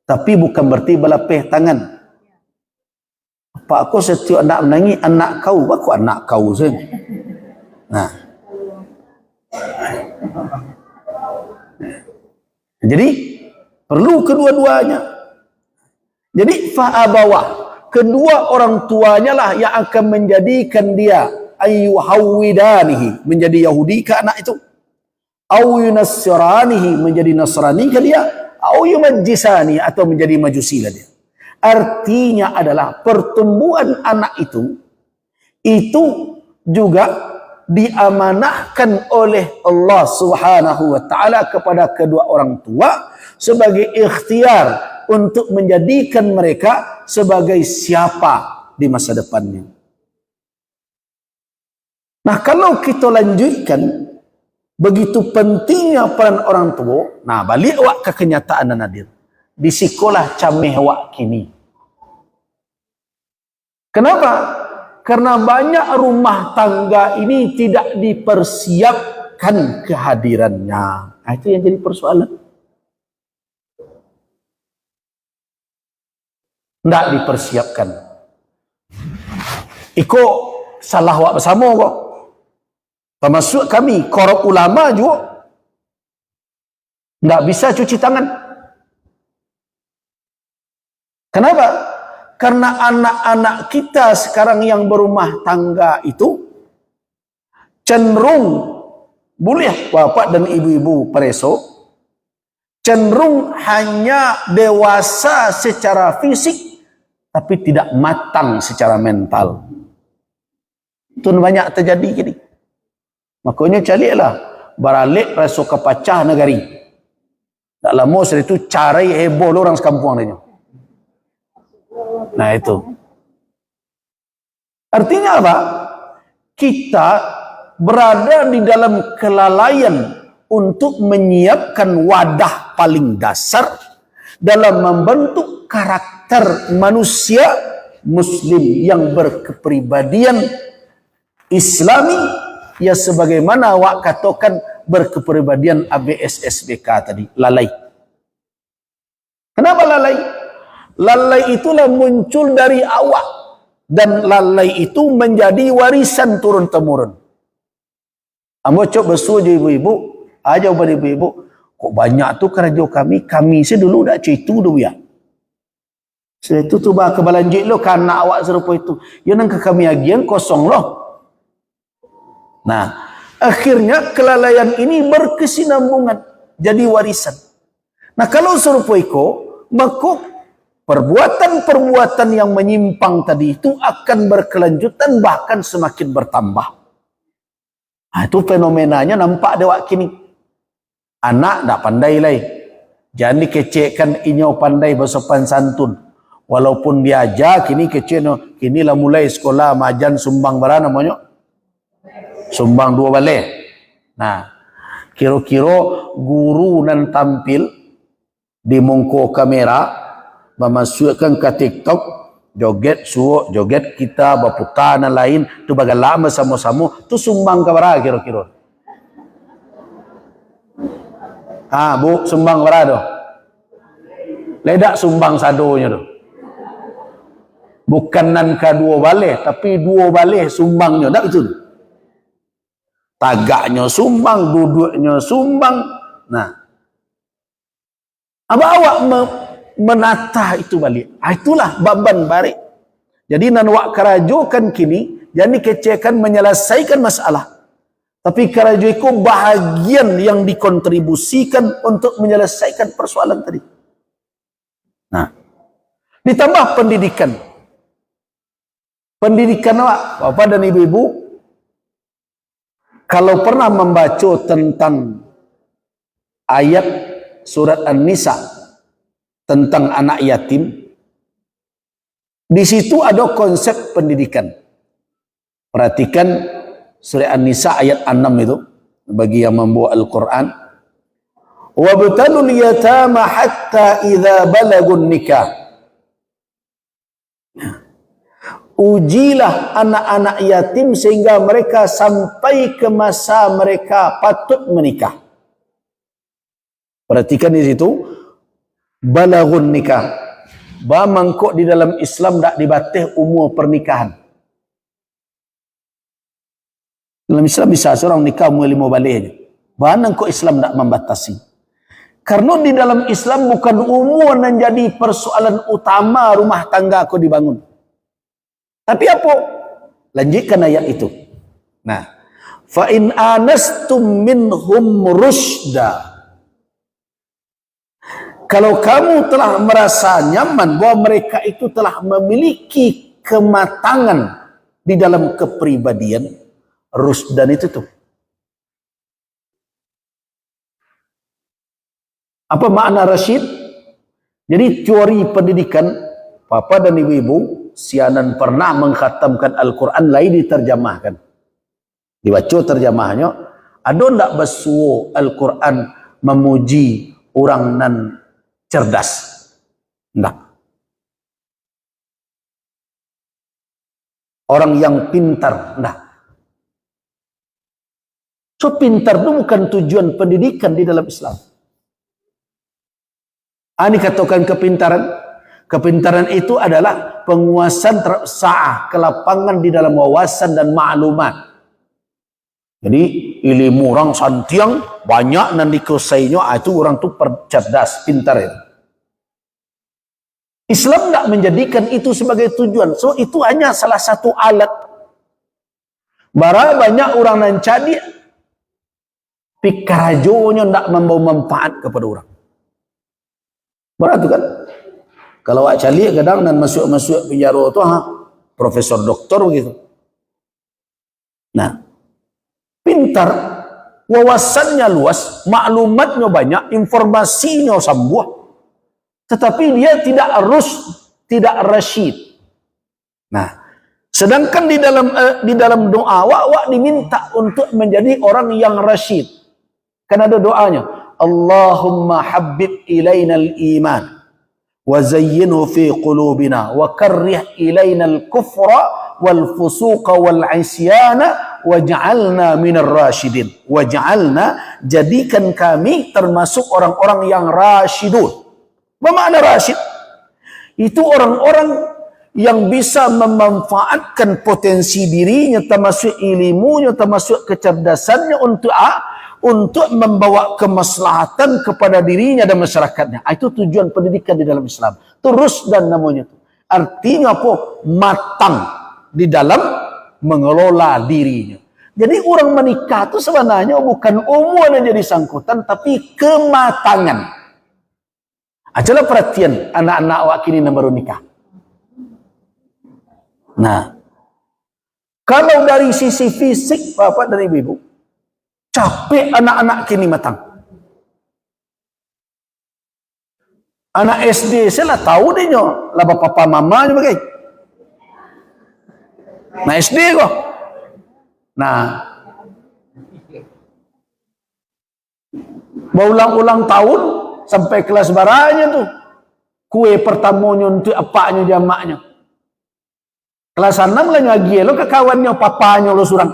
tapi bukan berarti belapeh tangan. Apa aku setiap anak menangis anak kau, aku anak kau sen. Nah, jadi perlu kedua-duanya. Jadi fa'abawah, kedua orang tuanya lah yang akan menjadikan dia ayyuhawidanihi, menjadi Yahudi ke anak itu, au yunassiranihi, menjadi Nasrani ke dia, au yumajjisani, atau menjadi Majusi ke dia. Artinya adalah pertumbuhan anak itu juga diamanahkan oleh Allah Subhanahu wa taala kepada kedua orang tua sebagai ikhtiar untuk menjadikan mereka sebagai siapa di masa depannya. Nah, kalau kita lanjutkan, begitu pentingnya peran orang tua. Nah, balik awak ke kenyataan Nadir. Di sekolah cameh awak kini. Kenapa? Karena banyak rumah tangga ini tidak dipersiapkan kehadirannya. Nah, itu yang jadi persoalan. Tidak dipersiapkan. Iko salah awak bersama kok. Termasuk kami, korup ulama juga. Tidak bisa cuci tangan. Kenapa? Karena anak-anak kita sekarang yang berumah tangga itu cenderung, boleh bapak dan ibu-ibu pereso, cenderung hanya dewasa secara fisik, tapi tidak matang secara mental. Itu banyak terjadi gini. Makanya carilah baralik rasa kepacah negari. Tak lama setelah itu cari heboh orang sekampung dia. Nah itu. Artinya apa? Kita berada di dalam kelalaian untuk menyiapkan wadah paling dasar dalam membentuk karakter manusia Muslim yang berkepribadian Islami, ya sebagaimana awak katakan berkepribadian ABS-SBK tadi, lalai. Kenapa lalai? Lalai itulah muncul dari awak, dan lalai itu menjadi warisan turun-temurun. Ambo coba bersuruh ibu-ibu, aja pada ibu-ibu, kok banyak tu kerja kami dulu dah cerita dulu ya. Setelah itu tu bah kebalanjik lo karena awak serupa itu. Ya nang ke kami agian kosong loh. Nah, akhirnya kelalaian ini berkesinambungan jadi warisan. Nah, kalau serupa itu, maka perbuatan-perbuatan yang menyimpang tadi itu akan berkelanjutan, bahkan semakin bertambah. Nah, itu fenomenanya nampak dewak kini. Anak tak pandai lai. Jangan dikecekkan inyau pandai bersopan santun. Walaupun dia aja kini kecek no. Kini lah mulai sekolah majan sumbang bara namanya. Sumbang 2 balai. Nah, kira-kira guru nan tampil di mongko kamera memasukkan ke TikTok, joget suuk, joget kita berputar dan lain tu bagai lama sama-sama tu sumbang kabara kira-kira. Bu sumbang kabara tu. Ledak sumbang sadonya tu. Bukan nan ka 2 balai, tapi 2 balai sumbangnya, tak betul. Tagaknya sumbang, duduknya sumbang. Nah, awak menata itu balik. Itulah beban balik. Jadi nan wak kerajukan kini, jadi kecekan menyelesaikan masalah. Tapi kerajuiku bahagian yang dikontribusikan untuk menyelesaikan persoalan tadi. Nah, ditambah pendidikan. Pendidikan bapak dan ibu-ibu, kalau pernah membaca tentang ayat surat An-Nisa tentang anak yatim, Di situ ada konsep pendidikan. Perhatikan surah An-Nisa ayat 6 itu, bagi yang membawa Al-Quran. Wabtalul yatama hatta idza balagun nikah. Ujilah anak-anak yatim sehingga mereka sampai ke masa mereka patut menikah. Perhatikan di situ, balagun nikah. Mangkok di dalam Islam tak dibatih umur pernikahan. Dalam Islam bisa seorang nikah umur 5 balik aja. Mangkok Islam tak membatasi. Karena di dalam Islam bukan umur yang jadi persoalan utama rumah tangga aku dibangun. Tapi apa? Lanjutkan ayat itu. Nah, fa in anastum minhum rusyda. Kalau kamu telah merasa nyaman bahwa mereka itu telah memiliki kematangan di dalam kepribadian, rusdan itu tuh. Apa makna rasyid? Jadi teori pendidikan, Papa dan Ibu-ibu, sianan pernah mengkhatamkan Al-Quran lain diterjemahkan. Dibaca terjemahnya, ada tidak bersuara Al-Quran memuji orang nan cerdas? Tidak. Orang yang pintar? Tidak. So pintar itu bukan tujuan pendidikan di dalam Islam. Ini katakan kepintaran. Kepintaran itu adalah penguasaan sa'ah, kelapangan di dalam wawasan dan maklumat. Jadi ilmu orang santiang banyak dan dikuasainya, itu orang tu cerdas, pintar itu. Islam tidak menjadikan itu sebagai tujuan. So itu hanya salah satu alat. Bara banyak orang yang jadi pikarajonya tidak membawa manfaat kepada orang. Berarti kan? Kalau awak cari kadang dan masuk-masuk penjara tu profesor doktor begitu. Nah, pintar, wawasannya luas, maklumatnya banyak, informasinya sambuh, tetapi dia tidak rasyid. Nah, sedangkan di dalam doa awak diminta untuk menjadi orang yang rasyid. Kan ada doanya, Allahumma habbib ilainal iman wa zayyinhu fi qulubina wa karrih ilainal kufra wal fusuqa wal isyana waj'alna minar rasyidin. Waj'alna, jadikan kami termasuk orang-orang yang rasyidun. Apa makna rasyid? Itu orang-orang yang bisa memanfaatkan potensi dirinya, termasuk ilmunya, termasuk kecerdasannya untuk membawa kemaslahatan kepada dirinya dan masyarakatnya. Itu tujuan pendidikan di dalam Islam. Terus dan namanya itu. Artinya apa? Matang di dalam mengelola dirinya. Jadi orang menikah itu sebenarnya bukan umur yang jadi sangkutan, tapi kematangan. Coba perhatian anak-anak awak kini yang baru nikah. Nah, kalau dari sisi fisik, Bapak dan Ibu, capek anak-anak kini matang. Anak SD saya lah tahu deh nyo, lah papa mamanya bagai. Nah SD kok. Nah, berulang-ulang tahun sampai kelas baranya tuh, kue pertamanya untuk apanya jamaknya. Kelas 6 lah ngagi lo ke kawannya papanya lo surang.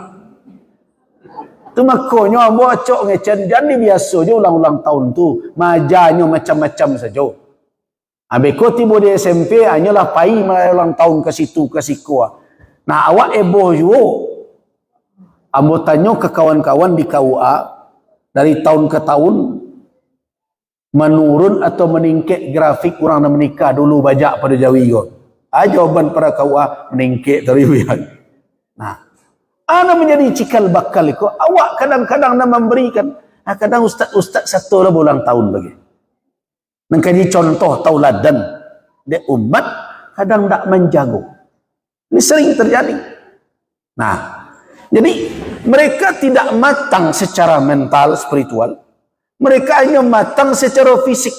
Tu makanya bocok ngecen jadi biasa je ulang-ulang tahun tu majanya macam-macam saja. Abeko tiba di SMP hanyalah pai ulang tahun ke situ ke siku. Nah awak eboh juga. Ambo tanya ke kawan-kawan di KUA dari tahun ke tahun menurun atau meningkat grafik orang yang menikah dulu bajak pada Jawi ko. Jawaban para KUA meningkat terus. Nah, ana menjadi cikal bakal itu. Awak kadang-kadang nak memberikan. Kadang ustaz-ustaz satu lah ulang tahun bagi. Nangkani contoh tauladan. Dia umat kadang tak menjago. Ini sering terjadi. Nah, jadi mereka tidak matang secara mental, spiritual. Mereka hanya matang secara fisik.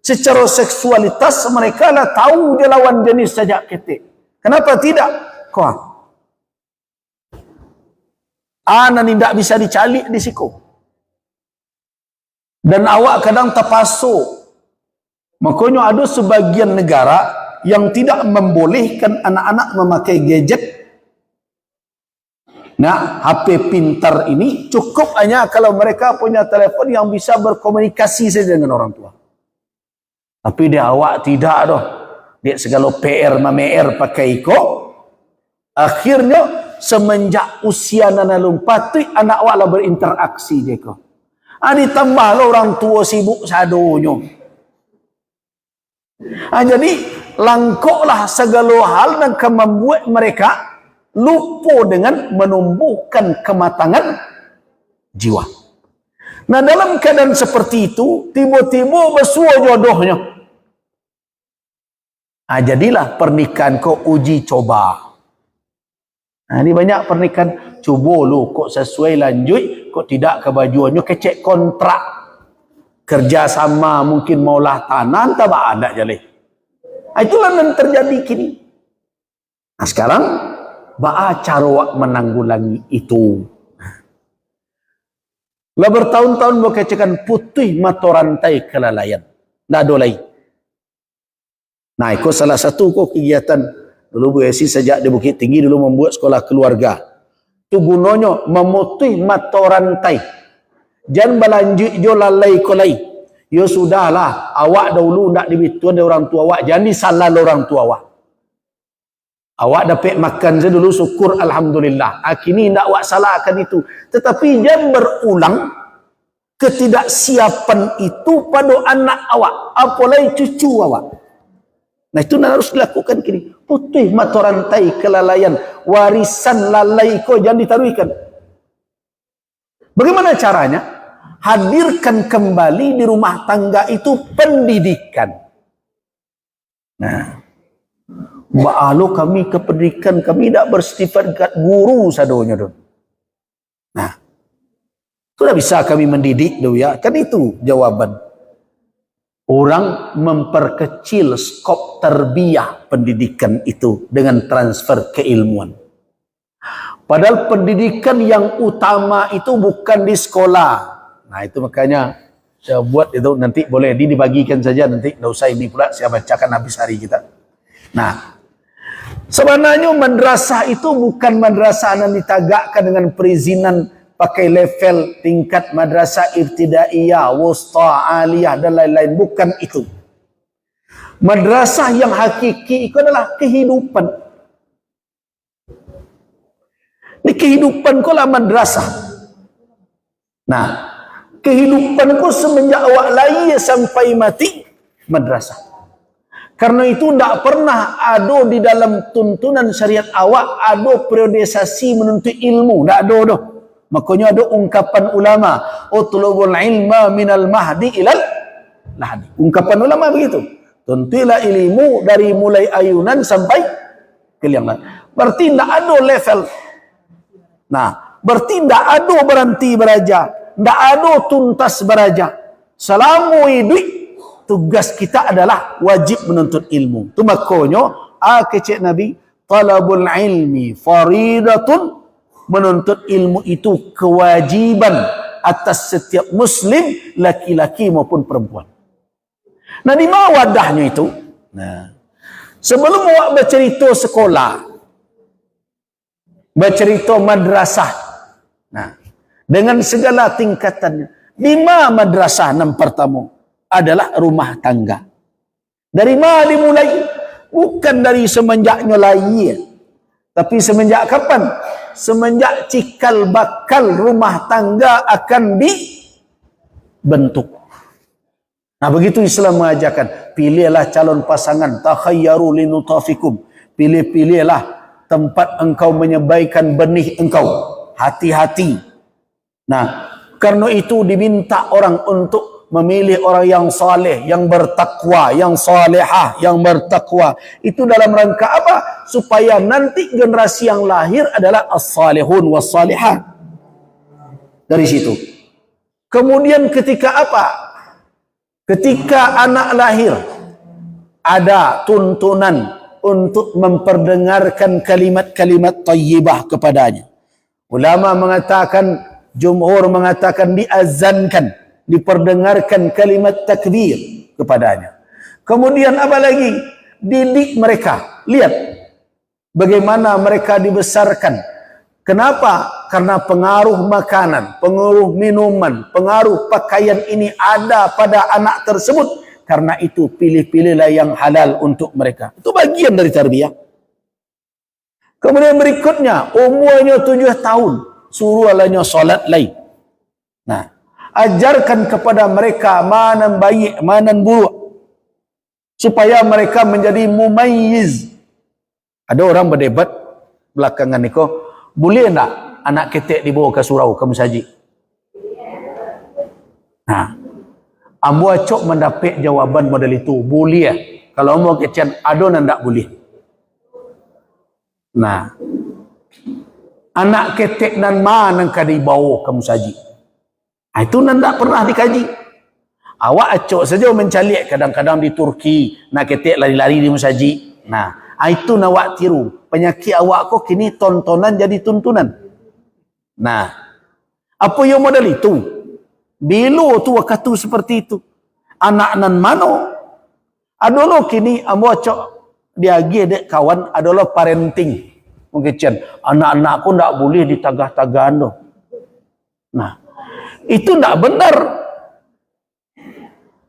Secara seksualitas mereka lah tahu dia lawan jenis saja ketik. Kenapa tidak? Kau anak tidak bisa dicalik di siku. Dan awak kadang terpasuk. Makanya ada sebagian negara yang tidak membolehkan anak-anak memakai gadget. Nah, HP pintar ini cukup hanya kalau mereka punya telepon yang bisa berkomunikasi saja dengan orang tua. Tapi dia awak tidak doh. Dia segala PR mamer pakai kok. Akhirnya semenjak usia nana lumpatui anak awak lah berinteraksi dia kok. Ditambahlah orang tua sibuk sadonyo. Jadi langkoklah segala hal yang akan membuat mereka lupa dengan menumbuhkan kematangan jiwa. Nah, dalam keadaan seperti itu, tiba-tiba bersua jodohnya. Jadilah pernikahan kau uji coba. Ini banyak pernikahan, coba lu kok sesuai lanjut, kok tidak kebajuannya, kecek kontrak kerjasama mungkin maulah tanah, tak ada jalih. Itulah yang terjadi kini. Nah, sekarang ba'a cara menanggulangi itu. Lah bertahun-tahun mau kecekan putih mata rantai kelalaian. Tidak ada lagi. Nah, itu salah satu kegiatan dulu Bu Esi sejak di Bukit Tinggi dulu membuat sekolah keluarga. Itu gunanya memutih mata rantai. Jangan berlanjut jo lalai kolai. Ya sudahlah, awak dahulu nak dibituan dari orang tua awak, jangan disalah orang tua awak. Awak dapat makan saya dulu, syukur alhamdulillah. Kini tidak awak salahkan itu. Tetapi jangan berulang ketidaksiapan itu pada anak awak, apalagi cucu awak. Nah, itu harus dilakukan kini. Putih mata rantai kelalaian, warisan lalai kau jangan ditaruhkan. Bagaimana caranya? Hadirkan kembali di rumah tangga itu pendidikan. Nah, Ba'alo kami ke pendidikan, kami tidak bersertifikat guru sadonya dong. Nah, sudah bisa kami mendidik dong ya. Kan itu jawaban. Orang memperkecil skop terbiah pendidikan itu dengan transfer keilmuan. Padahal pendidikan yang utama itu bukan di sekolah. Nah, itu makanya saya buat itu nanti boleh dibagikan saja nanti. Tidak usah ini pula saya bacakan habis hari kita. Nah, sebenarnya madrasah itu bukan madrasah yang ditagakkan dengan perizinan pakai level tingkat madrasah ibtidaiyah, wusta, aliyah dan lain-lain. Bukan itu. Madrasah yang hakiki itu adalah kehidupan. Ini kehidupan kau lah madrasah. Nah, kehidupanku semenjak awak lahir sampai mati madrasah. Karena itu tidak pernah ada di dalam tuntunan syariat awak ada periodisasi menuntut ilmu. Tidak ada dah. Makanya ada ungkapan ulama, utlubul ilma minal mahdi ilal lahdi. Ungkapan ulama begitu. Tuntulah ilmu dari mulai ayunan sampai ke liang lahat. Berarti tidak ada level. Nah, berarti tidak ada berhenti belajar. Tidak ada tuntas belajar. Selama hidup, tugas kita adalah wajib menuntut ilmu. Itu makanya, kecek Nabi, talabul ilmi faridatun, menuntut ilmu itu kewajiban atas setiap muslim, laki-laki maupun perempuan. Nah, di mana wadahnya itu? Nah, sebelum awak bercerita sekolah, bercerita madrasah, nah, dengan segala tingkatannya, di mana madrasah yang pertama adalah rumah tangga. Dari mana dimulai? Bukan dari semenjaknya lahir, tapi semenjak kapan? Semenjak cikal bakal rumah tangga akan dibentuk. Nah, begitu Islam mengajarkan, pilihlah calon pasangan, takhayyaru linutafikum, pilih-pilihlah tempat engkau menyebaikan benih engkau. Hati-hati. Nah, karena itu diminta orang untuk memilih orang yang saleh, yang bertakwa, yang salehah, yang bertakwa. Itu dalam rangka apa? Supaya nanti generasi yang lahir adalah as-salihun was-salihat. Dari situ. Kemudian ketika apa? Ketika anak lahir, ada tuntunan untuk memperdengarkan kalimat-kalimat tayyibah kepadanya. Ulama mengatakan, jumhur mengatakan diazankan, diperdengarkan kalimat takbir kepadanya. Kemudian apa lagi? Didik mereka. Lihat bagaimana mereka dibesarkan. Kenapa? Karena pengaruh makanan, pengaruh minuman, pengaruh pakaian ini ada pada anak tersebut. Karena itu pilih-pilihlah yang halal untuk mereka. Itu bagian dari tarbiyah. Kemudian berikutnya, umurnya 7 tahun, suruh alanya solat lain. Nah, ajarkan kepada mereka mana baik, mana buruk, supaya mereka menjadi mumayyiz. Ada orang berdebat belakangan ni, boleh tak anak ketek dibawa ke surau, ke masjid? Nah, ambo acok mendapat jawaban model itu, boleh. Kalau ambo kecian, ada nan tak boleh. Nah, anak ketek nan mana ka dibawa ke masjid? Itu nan tak pernah dikaji. Awak acok saja mencalik kadang-kadang di Turki, nak ketek lari-lari di masjid. Nah, itu nak awak tiru. Penyakit awak kok kini tontonan jadi tuntunan. Nah, apa yang model itu? Bilo tu waktu seperti itu. Anak nan mano? Adalah kini ambo acok diagi dek kawan adalah parenting. Mungkin anak-anakku ndak boleh ditagah-tagahan doh. Nah, itu ndak benar.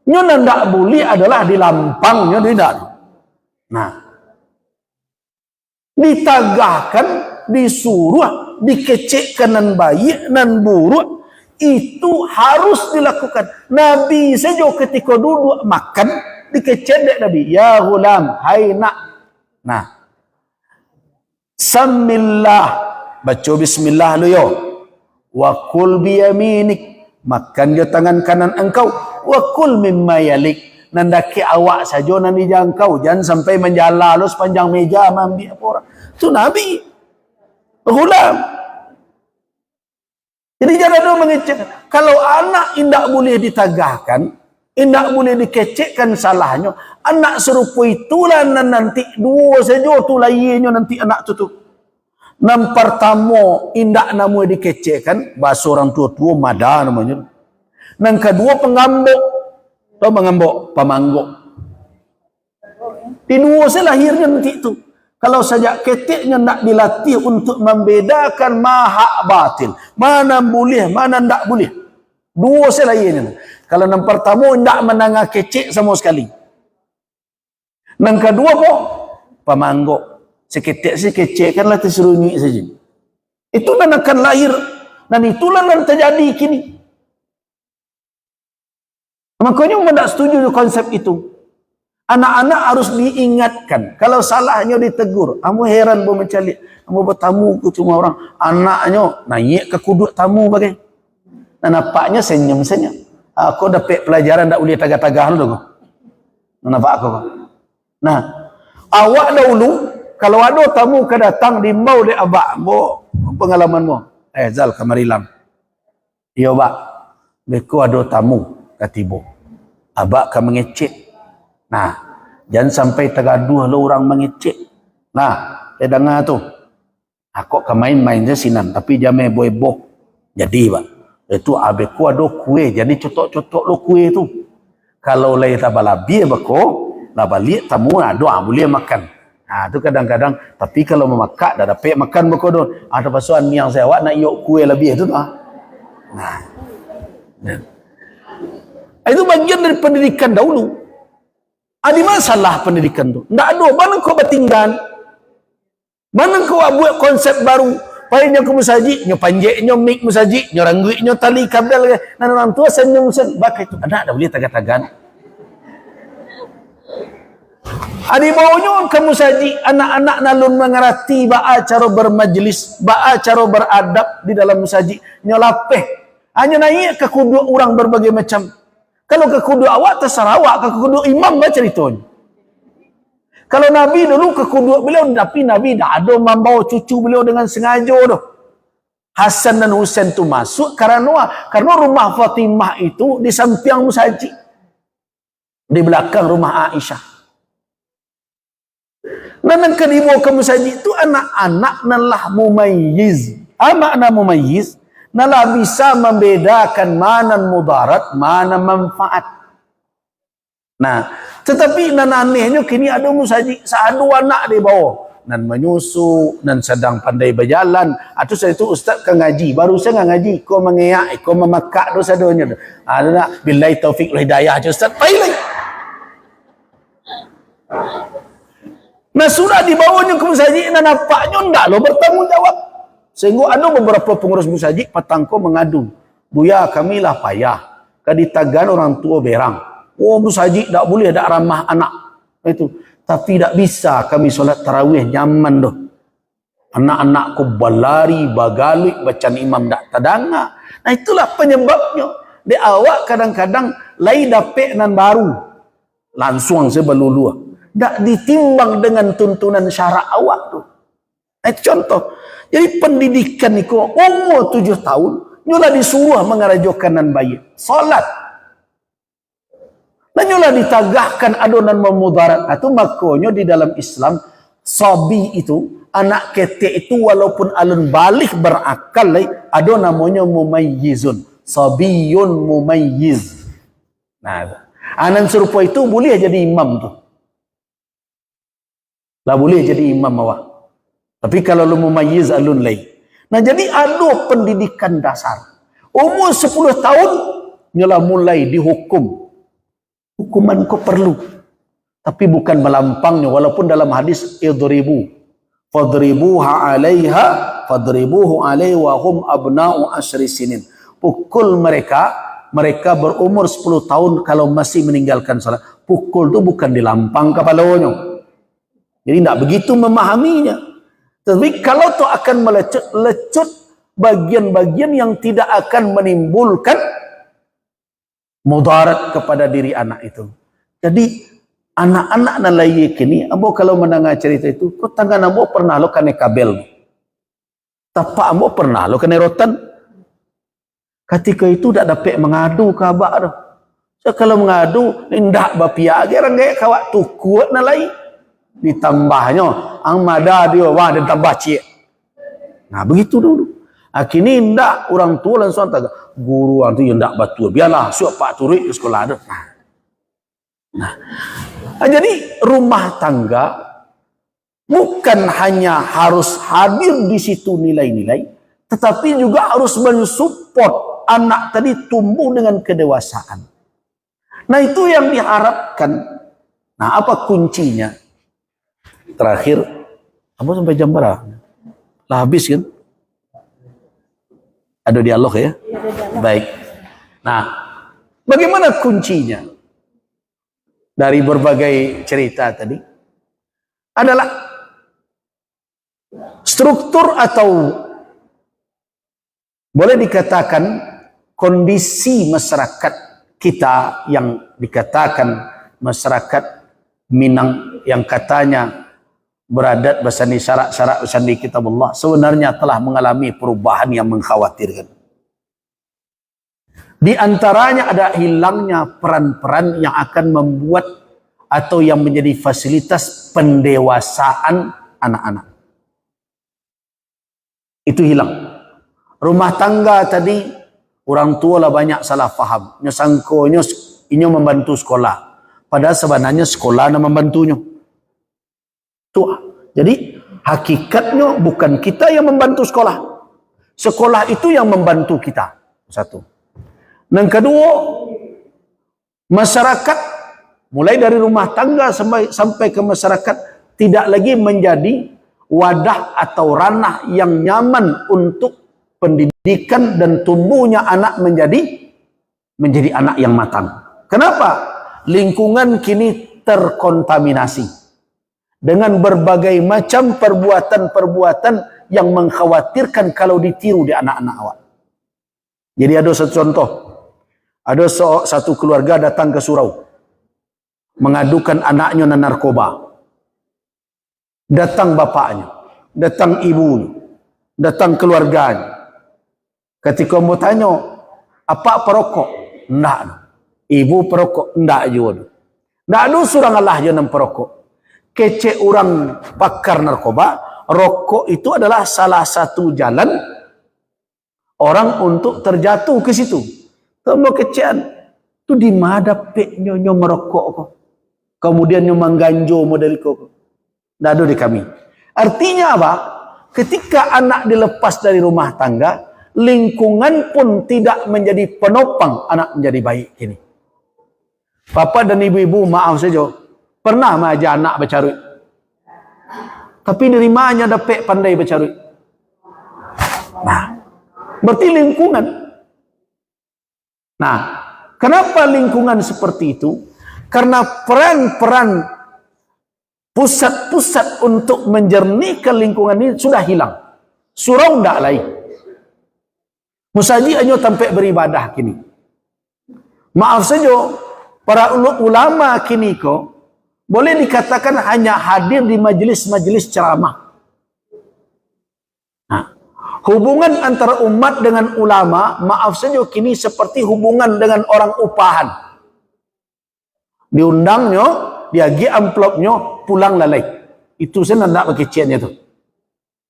Nyo ndak boleh adalah di lampangnya tidak. Nah, ditagahkan, disuruh, dikecekkan nan baik nan buruk, itu harus dilakukan. Nabi saja ketika duduk makan dikecek Nabi, ya gulam, hai nak. Nah, samillah, baca bismillah lu yo, wa kul biyaminik, makan di tangan kanan engkau, wa kul mimma yalik, nandaki awak saja nan dijangkau, jangan sampai menjala lu sepanjang meja ambil apa orang. Itu Nabi gulam. Jadi jangan ada mengecek. Kalau anak indak boleh ditagahkan, indak boleh dikecekkan salahnya, anak serupa itulah nanti dua saja tu lainnya nanti anak tu. Nam pertama indak namu dikecekkan, bahasa orang tua-tua mada namanya. Nang kedua pengambuk, atau mengambuk, pamangguk. Di dua selahirnya nanti itu. Kalau saja keteknya nak dilatih untuk membedakan mahak batil, mana boleh, mana tak boleh. Dua selahirnya. Kalau yang pertama tidak menangah kecek sama sekali. Yang kedua kok pamangguk. Seketek sekecekkanlah terserunyi saja. Itu dan akan lahir. Dan itulah yang terjadi kini. Makanya saya tidak setuju dengan konsep itu. Anak-anak harus diingatkan. Kalau salahnya ditegur. Kamu heran bawa mencalik. Kamu bertamu ke cuma orang. Anaknya naik ke kuduk tamu bagai. Dan nampaknya senyum-senyum. Aku dapat pelajaran tak boleh tagah-tagah dulu. Nampak aku. Nah, awak dahulu kalau ada tamu ke datang di mau oleh abak, mo pengalamanmu. Zal kamarilam. Iya, Pak. Beko ada tamu katibo. Abak ka mengecek. Nah, jangan sampai tergaduh lo orang mengecek. Nah, dengar tu. Aku ke main-main je sinan, tapi jamai boy-boh. Jadi, Pak. Itu abeku ada kue, jadi cotok-cotok lo kue tu. Kalau lay tabalabi beko, lah balik tamu ada boleh makan. Nah, tu kadang-kadang, tapi kalau memakak dah dapat makan beko tu. Ada pasuan yang saya awak nak yok kue lebih tu tu. Nah. Itu bagian dari pendidikan dahulu. Ada masalah pendidikan tu. Tak ada. Mana kau bertinggal? Mana kau buat konsep baru? Payahnya ke masjid, nyo panjek, nyo mik masjid, nyo rangguik, nyo tali kabel. Dan orang tua senyum-senyum. Bakal itu. Anak dah boleh tagak-tagan. Ada bawanya ke masjid. Anak-anak nalun mengerti ba'a cara bermajlis, ba'a cara beradab di dalam masjid. Nyo lapeh. Hanya naik ke kuduk orang berbagai macam. Kalau ke kudu awak terserah awak, ke kudu imam baca ceritanya. Kalau Nabi dulu ke kudu beliau, tapi Nabi tak ada membawa cucu beliau dengan sengaja tu. Hasan dan Husain tu masuk karena rumah Fatimah itu di samping masjid. Di belakang rumah Aisyah. Nan kan dibawa ke masjid itu anak-anak nalah mumayyiz. Makna mumayyiz? Nalah bisa membedakan mana mudarat, mana manfaat. Nah, tetapi nan anehnya kini ada musajid satu anak di bawah. Nan menyusu, nan sedang pandai berjalan. Atau saya itu ustaz ke ngaji, baru saya ngaji, kau mengeyak, kau memakak dosa doanya. Ada billahi taufik wal hidayah aja ustaz, pilih. Nah sudah dibawanya ke musajid, nah nampaknya enggak lo bertanggung jawab. Sehingga ada beberapa pengurus musajid patangko mengadu, Buya kami lah payah, kaditagan orang tua berang. Oh musajid tak boleh ada ramah anak itu, tapi tak bisa kami solat tarawih nyaman doh. Anak-anakku berlari, bagalui, bacaan imam tak tadanga. Nah itulah penyebabnya. Di awak kadang-kadang lai dapet nan baru, langsung saya berlulu. Tak ditimbang dengan tuntunan syarak awak tu. Nah, itu contoh. Jadi pendidikan ni ko umur 7 tahun, nyula disuruh mengarajokan nan bayi. Salat. Dan nyula ditagahkan adonan memudarat. Itu makanya di dalam Islam, sabi itu, anak ketek itu walaupun alun balik berakal, ada namanya mumayyizun. Sabiyun mumayyiz. Nah, anak serupa itu boleh jadi imam tu. Lah boleh jadi imam awak. Tapi kalau lu mumayyiz alun lain. Nah jadi ada pendidikan dasar. Umur 10 tahun nyalah mulai dihukum. Hukuman kau perlu. Tapi bukan melampangnya. Walaupun dalam hadis idribu. Fadribuha alaiha. Fadribuhu alaihi wa hum abna'u asyri sinin. Pukul mereka. Mereka berumur 10 tahun kalau masih meninggalkan salat. Pukul itu bukan dilampang kepalanya. Jadi tidak begitu memahaminya. Tapi kalau itu akan melecut bagian-bagian yang tidak akan menimbulkan mudarat kepada diri anak itu. Jadi anak-anak nalayi kini, ambo kalau mendengar cerita itu, kau tangan ambo pernah lo kane kabel. Tapak ambo pernah lo kane rotan. Ketika itu tak dapat mengadu ke abak tu. So, kalau mengadu, indah bapia, gerang gaya kawak tu kuat nalayi. Ditambahnya ang mada dia wah dia tambah cik. Nah begitu dulu. Kini ndak orang tua langsung tak guru tu yang ndak batu biarlah suap pak turik ke sekolah ada. Nah, jadi rumah tangga bukan hanya harus hadir di situ nilai-nilai, tetapi juga harus mensupport anak tadi tumbuh dengan kedewasaan. Nah itu yang diharapkan. Nah apa kuncinya? Terakhir, apa sampai jam berapa? Lah habis kan? Ada dialog ya? Baik. Nah, bagaimana kuncinya? Dari berbagai cerita tadi, adalah struktur atau boleh dikatakan kondisi masyarakat kita yang dikatakan masyarakat Minang yang katanya beradat basani syarak-syarak usandi kitabullah sebenarnya telah mengalami perubahan yang mengkhawatirkan. Di antaranya ada hilangnya peran-peran yang akan membuat atau yang menjadi fasilitas pendewasaan anak-anak. Itu hilang. Rumah tangga tadi orang tua lah banyak salah faham. Nyesangkonya ini membantu sekolah. Padahal sebenarnya sekolah yang membantunya. Jadi hakikatnya bukan kita yang membantu sekolah. Sekolah itu yang membantu kita. Satu. Dan kedua, masyarakat mulai dari rumah tangga sampai ke masyarakat tidak lagi menjadi wadah atau ranah yang nyaman untuk pendidikan dan tumbuhnya anak menjadi anak yang matang. Kenapa? Lingkungan kini terkontaminasi dengan berbagai macam perbuatan-perbuatan yang mengkhawatirkan kalau ditiru di anak-anak awak. Jadi ada satu contoh. Ada satu keluarga datang ke surau. Mengadukan anaknya narkoba. Datang bapaknya. Datang ibunya. Datang keluarganya. Ketika mau tanya, apa perokok? Enggak. Ibu perokok? Enggak juga. Enggak ada surang Allah yang perokok. kece orang pakar narkoba, rokok itu adalah salah satu jalan orang untuk terjatuh ke situ. Tambah kecean, tu di mana dapet nyo merokok kok. Kemudian nyo mengganjo model kok. Dado di kami. Artinya apa? Ketika anak dilepas dari rumah tangga, lingkungan pun tidak menjadi penopang anak menjadi baik kini. Papa dan ibu-ibu maaf saja, pernah mengajar anak bercarut. Tapi dari mana dapat pandai bercarut? Nah, berarti lingkungan. Nah, kenapa lingkungan seperti itu? Karena peran-peran pusat-pusat untuk menjernihkan lingkungan ini sudah hilang. Surau tidak lain. Musaji hanya sampai beribadah kini. Maaf saja, para ulama kini kok boleh dikatakan hanya hadir di majelis-majelis ceramah. Nah, hubungan antara umat dengan ulama, maaf saja kini seperti hubungan dengan orang upahan. Diundangnya, diagi amplopnya, pulang lalai. Itu saya tidak pakai ciannya tu.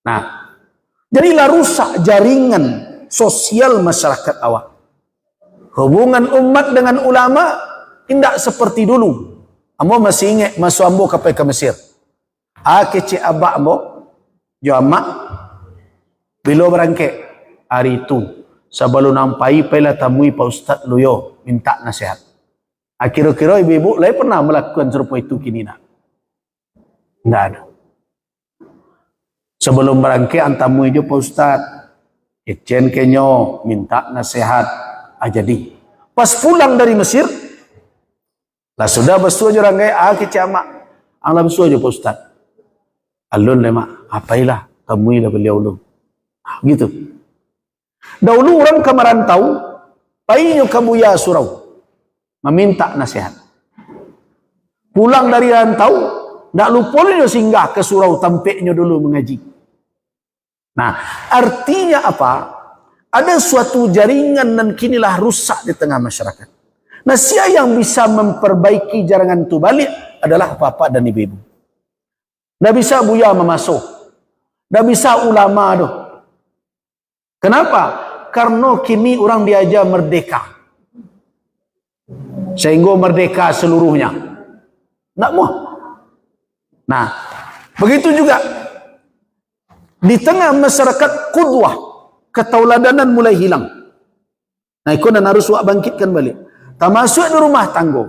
Nah, jadilah rusak jaringan sosial masyarakat awak. Hubungan umat dengan ulama tidak seperti dulu. Ambo masih ingat masa ambo ke Mesir. Kece abak ambo, jamak bila berangkat hari itu sebelum nampai pela tamui Pak Ustaz Luyo minta nasihat. Kira-kira ibu-ibu lain pernah melakukan serupa itu kini nak? Tidak ada. Sebelum berangkat antamui dia Pak Ustaz. Ecen kenyo minta nasihat jadi. Pas pulang dari Mesir, lah sudah besu aja orang kaya kecamak. Anglah besu aja Pak Ustaz. Alun lemak, apailah temui lah beliau lu. Gitu. Dahulu orang ke merantau, painyo ke Buya Surau, meminta nasihat. Pulang dari rantau, tak lupa dia singgah ke surau tampeknya dulu mengaji. Nah, artinya apa? Ada suatu jaringan dan kinilah rusak di tengah masyarakat. Nah, siapa yang bisa memperbaiki jaringan itu balik adalah bapak dan ibu-ibu. Tak bisa buya memasuk. Tak bisa ulama tu. Kenapa? Karena kini orang diajar merdeka. Sehingga merdeka seluruhnya. Tak mau. Nah, begitu juga di tengah masyarakat qudwah, ketauladanan mulai hilang. Nah, ikut dan harus wak bangkitkan balik. Termasuk di rumah tangga.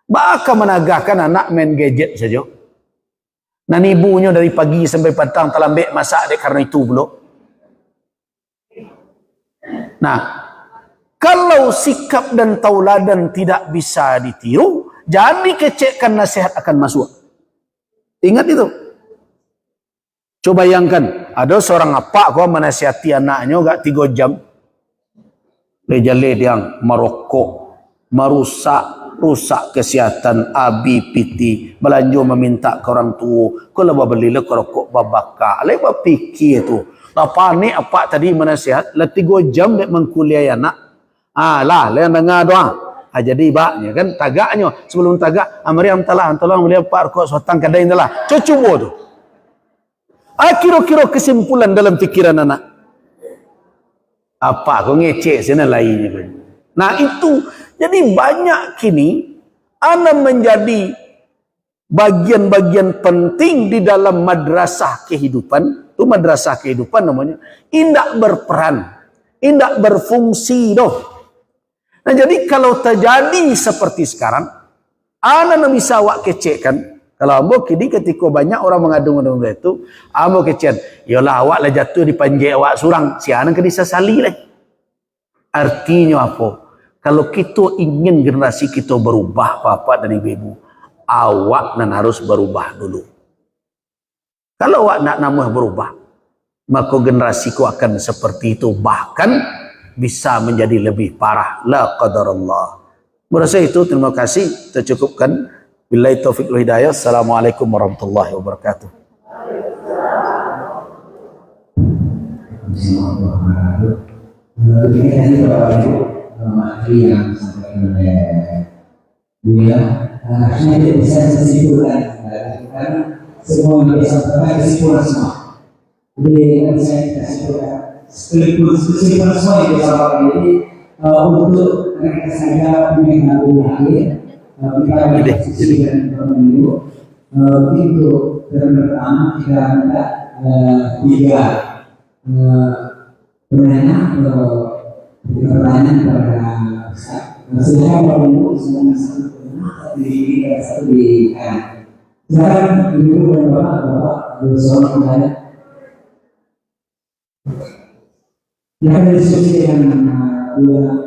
Bakal menagahkan anak main gadget saja. Dan ibunya dari pagi sampai petang terlambik masak dek karena itu belum. Nah, kalau sikap dan tauladan tidak bisa ditiru, jadi kecekkan nasihat akan masuk. Ingat itu. Coba bayangkan, ada seorang apa kau menasihati anaknya gak 3 jam. Lejale yang merokok, rusak kesihatan, ABPT, belanja meminta ke orang tua, kalau belilah kerokok babaka, lepas fikir itu. Lah panik apa tadi menasihat, lah 3 jam dek mengkuliah anak. Lah, yang dengar doa. Jadi baknya kan tagaknya sebelum tagak, Mariam tolong beliau pak rokok sotang kadai telah. Coba tu. Kira-kira kesimpulan dalam fikiran anak. Apa kau ngecek sana lainnya. Nah itu, jadi banyak kini anak menjadi bagian-bagian penting di dalam madrasah kehidupan. Itu madrasah kehidupan namanya. Indak berperan, indak berfungsi doh. Nah jadi kalau terjadi seperti sekarang, anak bisa awak kecekkan. Kalau ambo kini ketika banyak orang mengadu-ngadu itu, ambo kecian, yalah awak lah jatuh di panjai awak surang, si anak kena sesali lah. Artinya apa? Kalau kita ingin generasi kita berubah, bapak dan ibu-ibu, awak nan harus berubah dulu. Kalau awak nak nama berubah, maka generasiku akan seperti itu, bahkan bisa menjadi lebih parah. La qadarullah. Merasa itu, terima kasih, tercukupkan. Billahi taufiq wal hidayah. Assalamualaikum warahmatullahi wabarakatuh. Terima kasih Bapak Ibu materi yang disampaikan oleh Buya. Harusnya bisa disimpulkan karena semua yang bisa terkait kesimpulan semua. Jadi nanti saya kasih kesimpulan semua yang bisa pakai. Jadi untuk mereka saja punya akhir kita diskusi dan pemilu untuk pertama kita minta tiga penanya atau pertanyaan kepada silakan pemilu semua satu di kanan. Silakan ibu dan bapak bersama saya. Silakan diskusi dengan dua.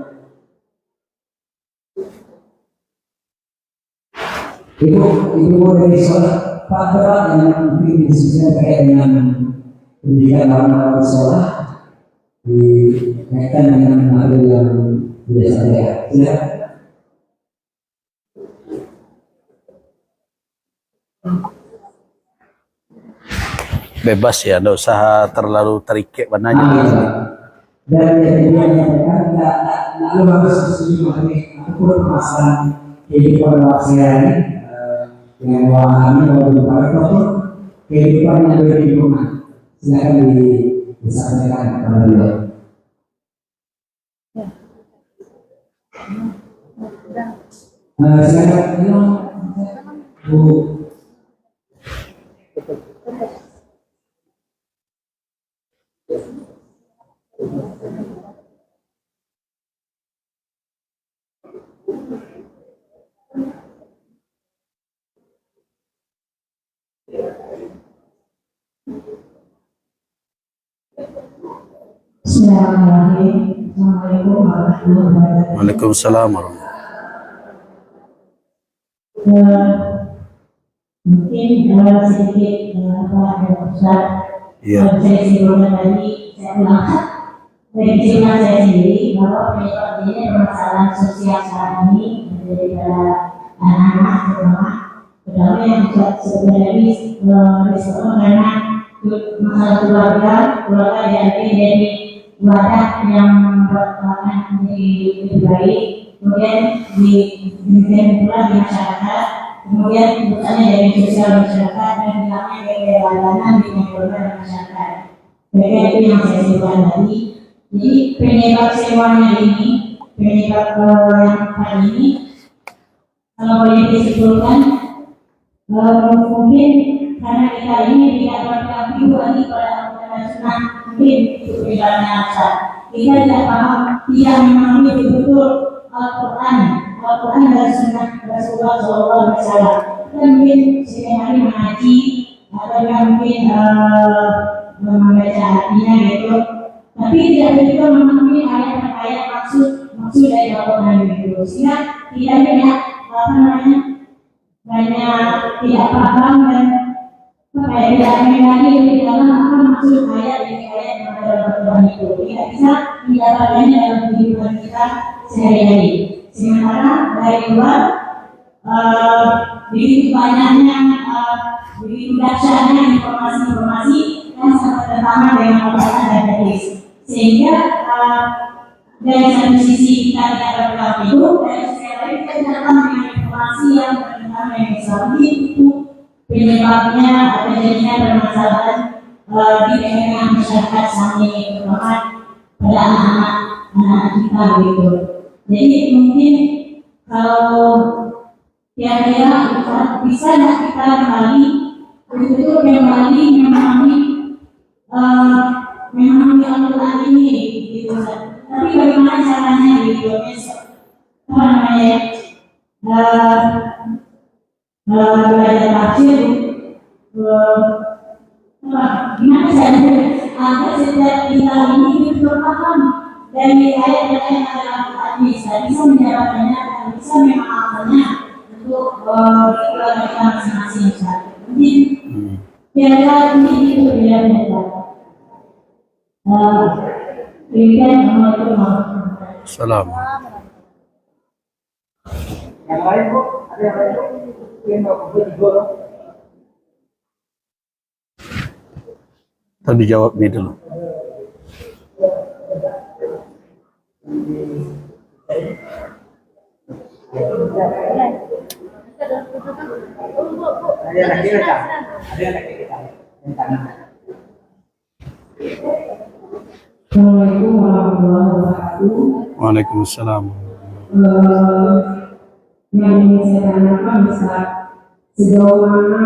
Ibu dari sekolah Pak Bapak yang mungkin diskusi terkait dengan pendidikan awal sekolah dikaitkan dengan hal yang tidak saya. Silakan. Bebas ya, tidak usah terlalu terikat bananya. Dan yang kedua menyampaikan lalu harus setuju mengenai apapun permasalahan kehidupan saya ini yang memahami bahwa apapun kehidupan yang ada di lingkungan. Silakan disampaikan kepada beliau. Silakan Bu. Bismillahirrahmanirrahim. Assalamualaikum warahmatullahi wabarakatuh. Waalaikumsalam warahmatullahi Mungkin sedikit Ustaz, Iya. saya simpulkan tadi, saya ulangkan dari kesimpulan saya sendiri bahwa penyebab ini permasalahan sosial saat ini daripada anak-anak terutama yang sebenarnya disebabkan karena masalah keluarga diambil dari wadah yang merupakan menjadi lebih baik, kemudian demikian pula di masyarakat, kemudian misalnya dari sosial masyarakat dan hilangnya dari keadalan di lingkungan masyarakat. Jadi itu yang saya sebutkan tadi. Jadi penyebab sewanya ini, penyebab yang kali ini, kalau boleh disimpulkan, mungkin karena kita ini tidak berpihak lagi pada sunnah, mungkin itu penyebabnya asal. Kita tidak paham, tidak memahami betul Al-Quran dan sunnah Rasulullah SAW. Kita mungkin setiap hari mengaji atau mungkin membaca artinya gitu, tapi tidak juga memahami ayat-ayat maksud dari Al-Quran itu. Sehingga tidak banyak tidak paham dan tidak mengenali lebih dalam apa maksud ayat yang ada dalam Al-Quran itu. Tidak bisa mendapatkannya dalam kehidupan kita sehari-hari. Sementara dari luar begitu banyaknya, begitu dahsyatnya informasi-informasi yang sangat bertentangan dengan Al-Quran dan hadis, sehingga dari satu sisi kita tidak berpihak itu, dari sisi lain kita datang dengan informasi yang bertentangan dengan Islam. Itu penyebabnya terjadinya permasalahan di tengah masyarakat saat ini, terutama pada anak-anak kita gitu. Jadi mungkin kalau kira-kira bisa nggak kita kembali betul-betul kembali memahami Al-Quran ini gitu. Tapi bagaimana caranya gitu? Apa namanya? Belajar tafsir, gimana caranya agar setiap kita ini betul paham dari ayat-ayat yang ada dalam hadis, bisa mendapatkannya dan bisa memahaminya untuk keluarga kita masing-masing. Mungkin kira-kira ini itu beda-beda. Assalamualaikum warahmatullahi wabarakatuh. Salam. Yang lain Bu, ada yang lain Bu? Yang mau berdua. Tadi jawab nih dulu. yang kecil kan? Ada yang kecil kita yang kanan. Assalamualaikum warahmatullahi wabarakatuh. Waalaikumsalam. Yang ingin saya tanyakan bisa sejauh mana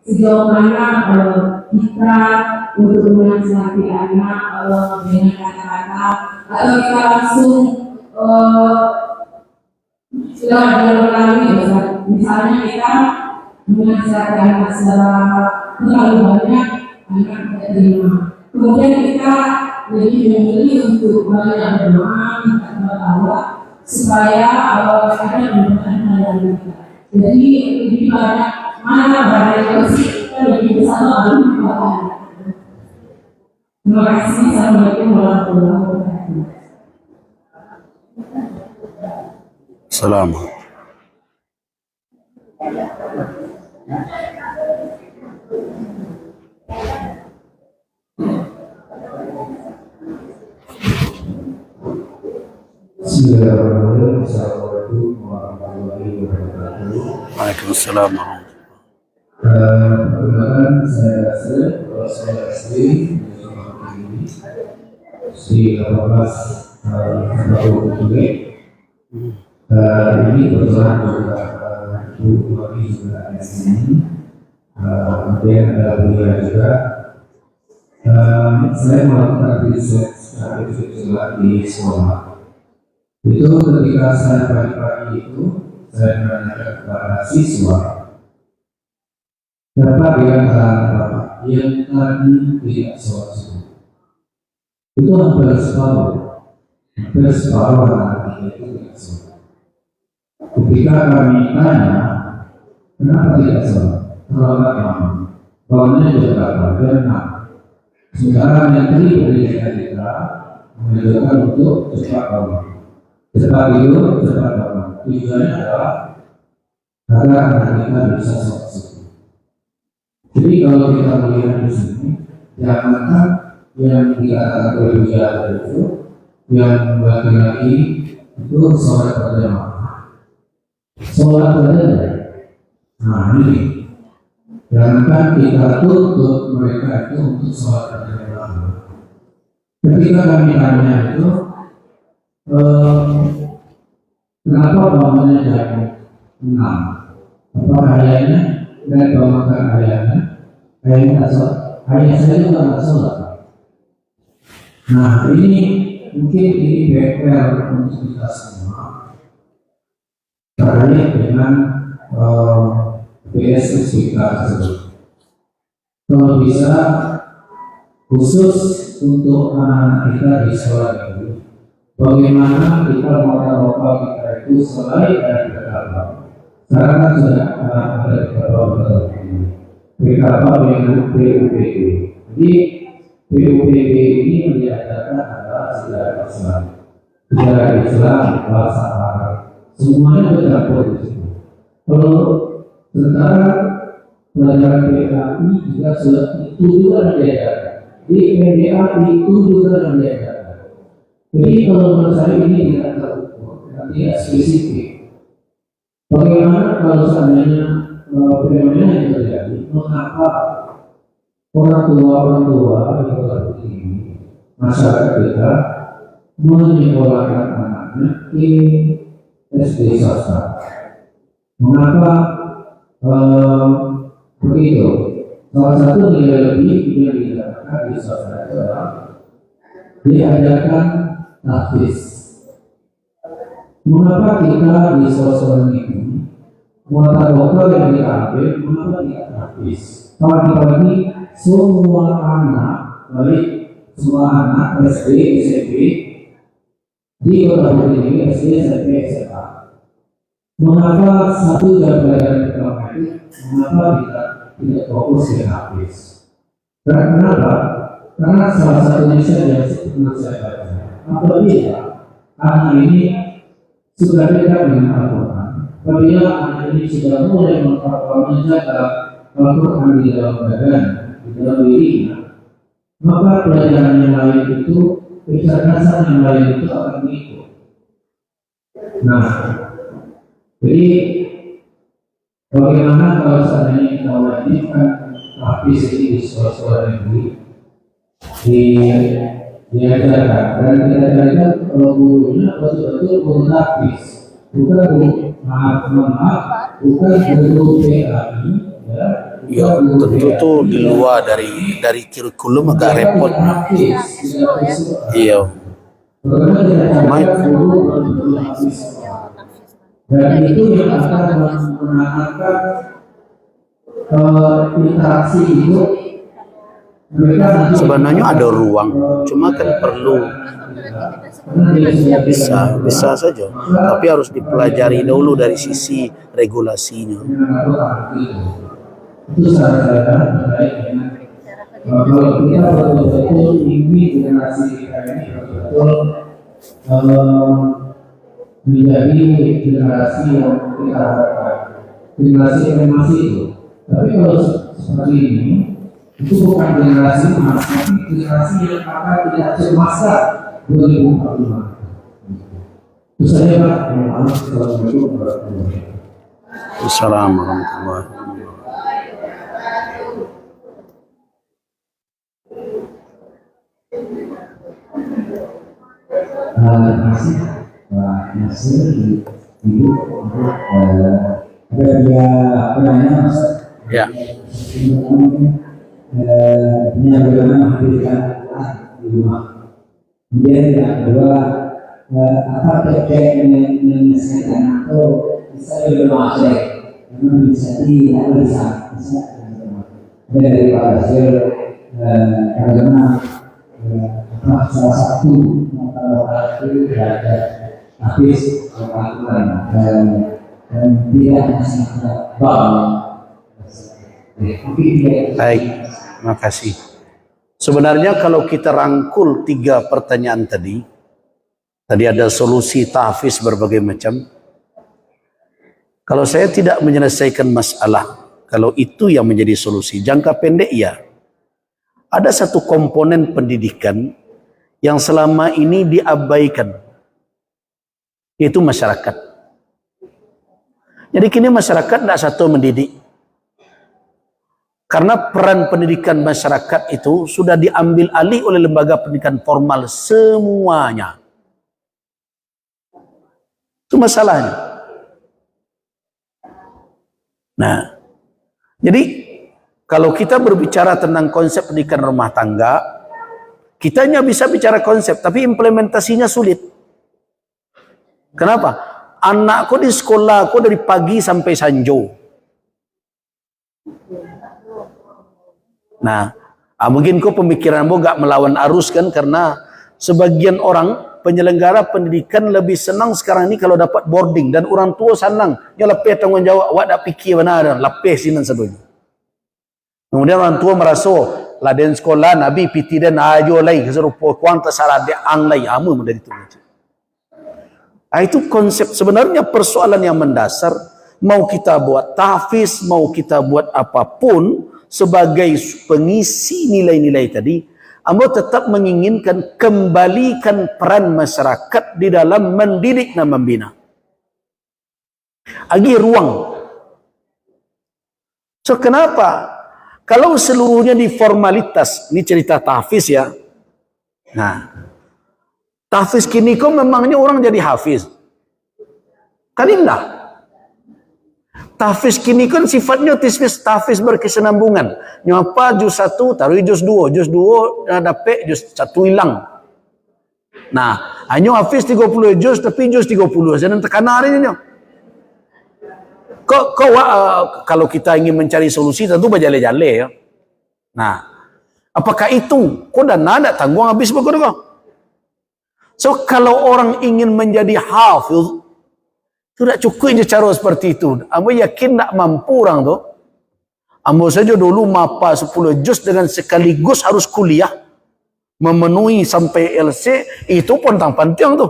sejauh mana kita untuk menasihati anak dengan kata-kata atau kita langsung sudah melalui misalnya kita menasihati anak secara terlalu banyak anak tidak terima, kemudian kita lebih memilih untuk banyak berdoa minta Allah supaya Allah akan mempertahankan kita. Jadi lebih banyak mana barang kita lebih besar Allah mempertahankan. Terima kasih. Assalamualaikum warahmatullahi wabarakatuh. Salam. Bismillahirrahmanirrahim. Assalamualaikum warahmatullahi wabarakatuh. Waalaikumsalam. Perkenalkan saya Nasir, saya asli di 18 tahun ini. Ini kebetulan juga Bu Mami juga ada di sini. Kemudian ada beliau juga. Saya melakukan riset secara individual di sekolah. Itu ketika saya pagi-pagi itu saya menanyakan kepada siswa, Bapak bilang Bapak yang tadi tidak sholat subuh itu hampir separuh anak itu tidak sholat. Ketika kami tanya kenapa tidak sholat, terlambat malam, bangunnya juga benar. Sementara yang tadi pendidikan kita mengajarkan untuk cepat bangun. Cepat tidur, cepat bangun. Tujuannya adalah agar anak kita bisa sholat subuh. Jadi kalau kita melihat di sini, jangankan yang dikatakan berbicara itu, yang laki-laki itu sholat berjamaah, sholat berjamaah. Nah ini, jangankan kita tuntut mereka itu untuk sholat berjamaah. Ketika kami tanya itu, kenapa bangunnya jam 6? Apa ayahnya dan bangunkan ayahnya tak sholat? Ayah saya juga tak sholat. Nah ini mungkin ini PR untuk kita semua terkait dengan PSS kita tersebut. Kalau bisa khusus untuk anak-anak kita di sekolah itu, bagaimana kita modal lokal kita itu selain dari PKK. Sekarang kan sudah ada PKK dengan PUBG. Jadi PUBG ini menjadikan adalah sejarah Islam, bahasa Arab, semuanya bercampur di situ. Kalau sementara pelajaran PKI juga itu juga diajarkan. Di PDA itu juga diajarkan. Jadi kalau menurut saya ini tidak terukur, tidak spesifik. Bagaimana kalau seandainya fenomena yang terjadi, mengapa orang tua di kota Putih ini, masyarakat kita menyekolahkan anaknya di SD swasta? Mengapa begitu? Salah satu nilai lebih yang didapatkan di swasta itu adalah diajarkan tahfiz. Mengapa kita di sosial ini muatan lokal yang diambil, mengapa tidak tahfiz? Pagi-pagi semua anak, baik semua anak SD, SMP di kota Putih ini, SD, SMP, SMA. Mengapa satu jam pelajaran pertama itu, mengapa kita tidak fokus di tahfiz? Kenapa? Karena salah satunya saja yang pernah saya baca. Apabila anak ini sudah dekat dengan Al-Quran, apabila anak ini sudah mulai menjaga Al-Quran di dalam badan, di dalam dirinya, maka pelajaran yang lain itu, kecerdasan yang lain itu akan mengikut. Nah, jadi Bagaimana kalau seandainya kita wajibkan tapi di sekolah-sekolah negeri diajarkan dan kita ajarkan kalau gurunya betul-betul guru tapis, bukan guru maaf, bukan guru PAI, Ya, tentu tuh di luar dari kurikulum agak repot. Iya. Dan itu yang akan menanamkan interaksi itu mereka Sebenarnya ada ruang, cuma kan perlu bisa saja, tapi harus dipelajari dulu dari sisi regulasinya. itu saran-saran terkait dengan kalau kita betul-betul ingin generasi kita ini betul-betul menjadi generasi yang kita harapkan, generasi yang masih itu. Tapi kalau seperti ini, itu bukan generasi emas, tapi generasi yang akan tidak semasa 2045. Itu saja Pak. Assalamualaikum warahmatullahi wabarakatuh. Assalamualaikum warahmatullahi wabarakatuh. Terima kasih Pak Nasir, Ibu, untuk ada penanya Mas. Ya. Bagaimana menghadirkan di rumah. Kemudian yang kedua, apa terkait menyelesaikan atau bisa bermaksud, memang bisa ada dari Pak Nasir, bagaimana salah satu mata itu ada habis melakukan dan tidak hanya Baik, terima kasih. Sebenarnya kalau kita rangkul 3 pertanyaan tadi ada solusi tahfiz berbagai macam. Kalau saya tidak menyelesaikan masalah, kalau itu yang menjadi solusi jangka pendek, ya ada satu komponen pendidikan yang selama ini diabaikan, yaitu masyarakat. Jadi kini masyarakat tidak satu mendidik. Karena peran pendidikan masyarakat itu sudah diambil alih oleh lembaga pendidikan formal semuanya. Itu masalahnya. Nah, jadi kalau kita berbicara tentang konsep pendidikan rumah tangga, kita hanya bisa bicara konsep, tapi implementasinya sulit. Kenapa? Anakku di sekolah aku dari pagi sampai sanjo. Nah, mungkin kau pemikiranmu gak melawan arus kan, karena sebagian orang penyelenggara pendidikan lebih senang sekarang ini kalau dapat boarding, dan orang tua senang dia lepeh tanggung jawab, awak dak fikir mana ada lepeh sinan sedonya. Kemudian orang tua merasa laden sekolah nabi piti dan ajo lagi keserupa kuanta salah dia ang lagi amu dari itu. Itu konsep, sebenarnya persoalan yang mendasar. Mau kita buat tahfiz, mau kita buat apapun sebagai pengisi nilai-nilai tadi, ambo tetap menginginkan kembalikan peran masyarakat di dalam mendidik dan membina. Agi ruang. So kenapa? Kalau seluruhnya di formalitas, ini cerita tahfiz ya. Nah, tahfiz kini kok memangnya orang jadi hafiz? Kan indah. Tahfiz kini kan sifatnya tahfiz berkesinambungan. Nyapa juz 1 taruh juz 2, juz 2 dapat juz 1 hilang. Nah, hanya hafiz 30 juz tapi juz 30 jangan tekanan ini. Kalau kita ingin mencari solusi tentu berjale-jale ya. Nah, apakah itu? Kok dan ada tanggung habis begitu kok. So kalau orang ingin menjadi hafiz, tidak cukup je cara seperti itu. Ambo yakin tak mampu orang tu. Ambo saja dulu mapa 10 juz dengan sekaligus harus kuliah, memenuhi sampai LC, itu pun tang penting tu.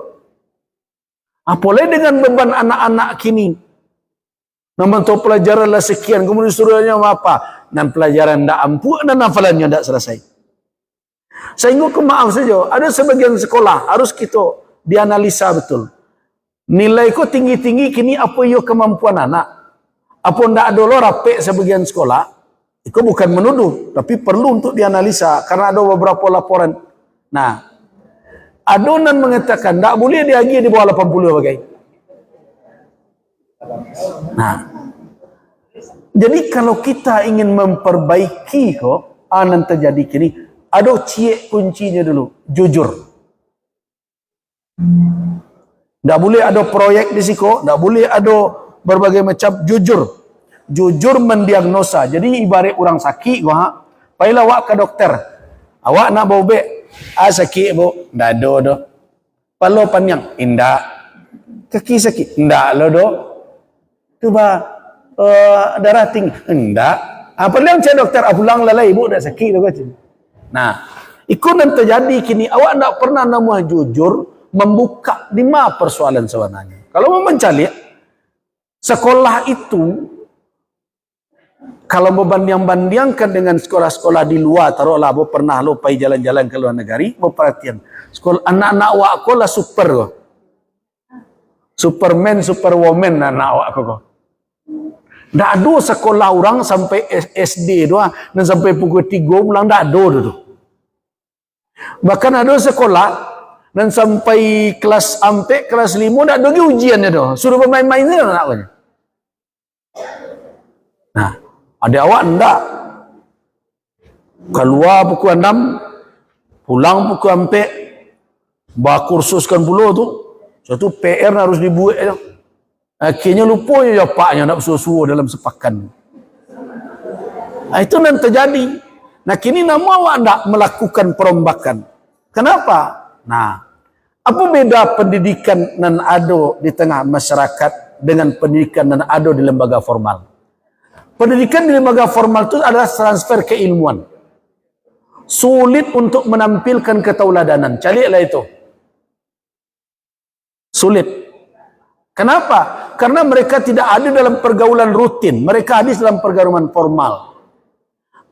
Apalagi dengan beban anak-anak kini. Membantu pelajaran lah sekian, kemudian suruhnya apa? Dan pelajaran tak ampuh dan hafalannya tak selesai. Sehingga maaf saja, ada sebagian sekolah harus kita dianalisa betul. Nilai kau tinggi-tinggi kini apa yo kemampuan anak? Apa ndak ada lo rapek sebagian sekolah, itu bukan menuduh, tapi perlu untuk dianalisa karena ada beberapa laporan. Nah, adonan mengatakan ndak boleh diagi di bawah 80 bagai. Nah, jadi kalau kita ingin memperbaiki kok, yang terjadi kini, ada cie kuncinya dulu, jujur. Ndak boleh ada proyek di siko, ndak boleh ada berbagai macam, jujur mendiagnosa. Jadi ibarat orang sakit gua, pailah awak ke dokter, awak nak bau be, sakit bu, ndak ada doh. Palo panjang, indak. Kaki sakit, ndak lo doh. Coba darah tinggi, ndak. Apa yang cek dokter, pulang lalai ibu dah sakit doh kan. Nah, ikut yang terjadi kini, awak ndak pernah nama jujur membuka 5 persoalan sebenarnya. Kalau mau mencari sekolah itu, kalau membanding-bandingkan dengan sekolah-sekolah di luar, taruhlah aku pernah lo pergi jalan-jalan ke luar negeri, mau perhatian, sekolah anak-anak awak aku lah super kok. Superman, superwoman anak awak aku kok. Ndak ada sekolah orang sampai SD doang dan sampai pukul 3 pulang, ndak ada tu. Bahkan ada sekolah dan sampai kelas 5 ndak ada ujiannya doh. Suruh bermain-main je anak-anaknya. Nah, ada awak ndak. Keluar pukul 6, pulang pukul 4, kursuskan pula tu. Suatu PR harus dibuat. Akhirnya lupa ya paknya nak suruh-suruh dalam sepakan. Nah, itu yang terjadi. Nah, kini nama awak ndak melakukan perombakan. Kenapa? Nah, apa beda pendidikan yang ada di tengah masyarakat dengan pendidikan yang ada di lembaga formal? Pendidikan di lembaga formal itu adalah transfer keilmuan. Sulit untuk menampilkan ketauladanan. Carilah itu. Sulit. Kenapa? Karena mereka tidak ada dalam pergaulan rutin. Mereka ada dalam pergaulan formal.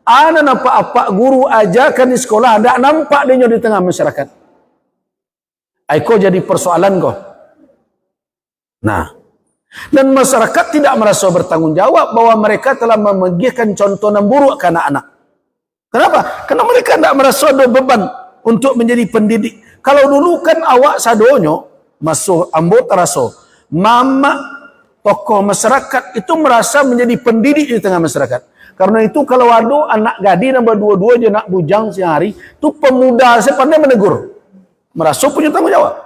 Ada apa-apa guru ajarkan di sekolah, tidak nampak dia di tengah masyarakat. Aiko jadi persoalan kok. Nah, dan masyarakat tidak merasa bertanggung jawab bahwa mereka telah memberikan contoh yang buruk ke anak-anak. Kenapa? Karena mereka tidak merasa ada beban untuk menjadi pendidik. Kalau dulu kan awak sadonyo masuk ambo teraso, mama tokoh masyarakat itu merasa menjadi pendidik di tengah masyarakat. Karena itu kalau ada anak gadi nombor 22 je nak bujang sehari, itu pemuda saya pandai menegur. Merasa punya tanggung jawab.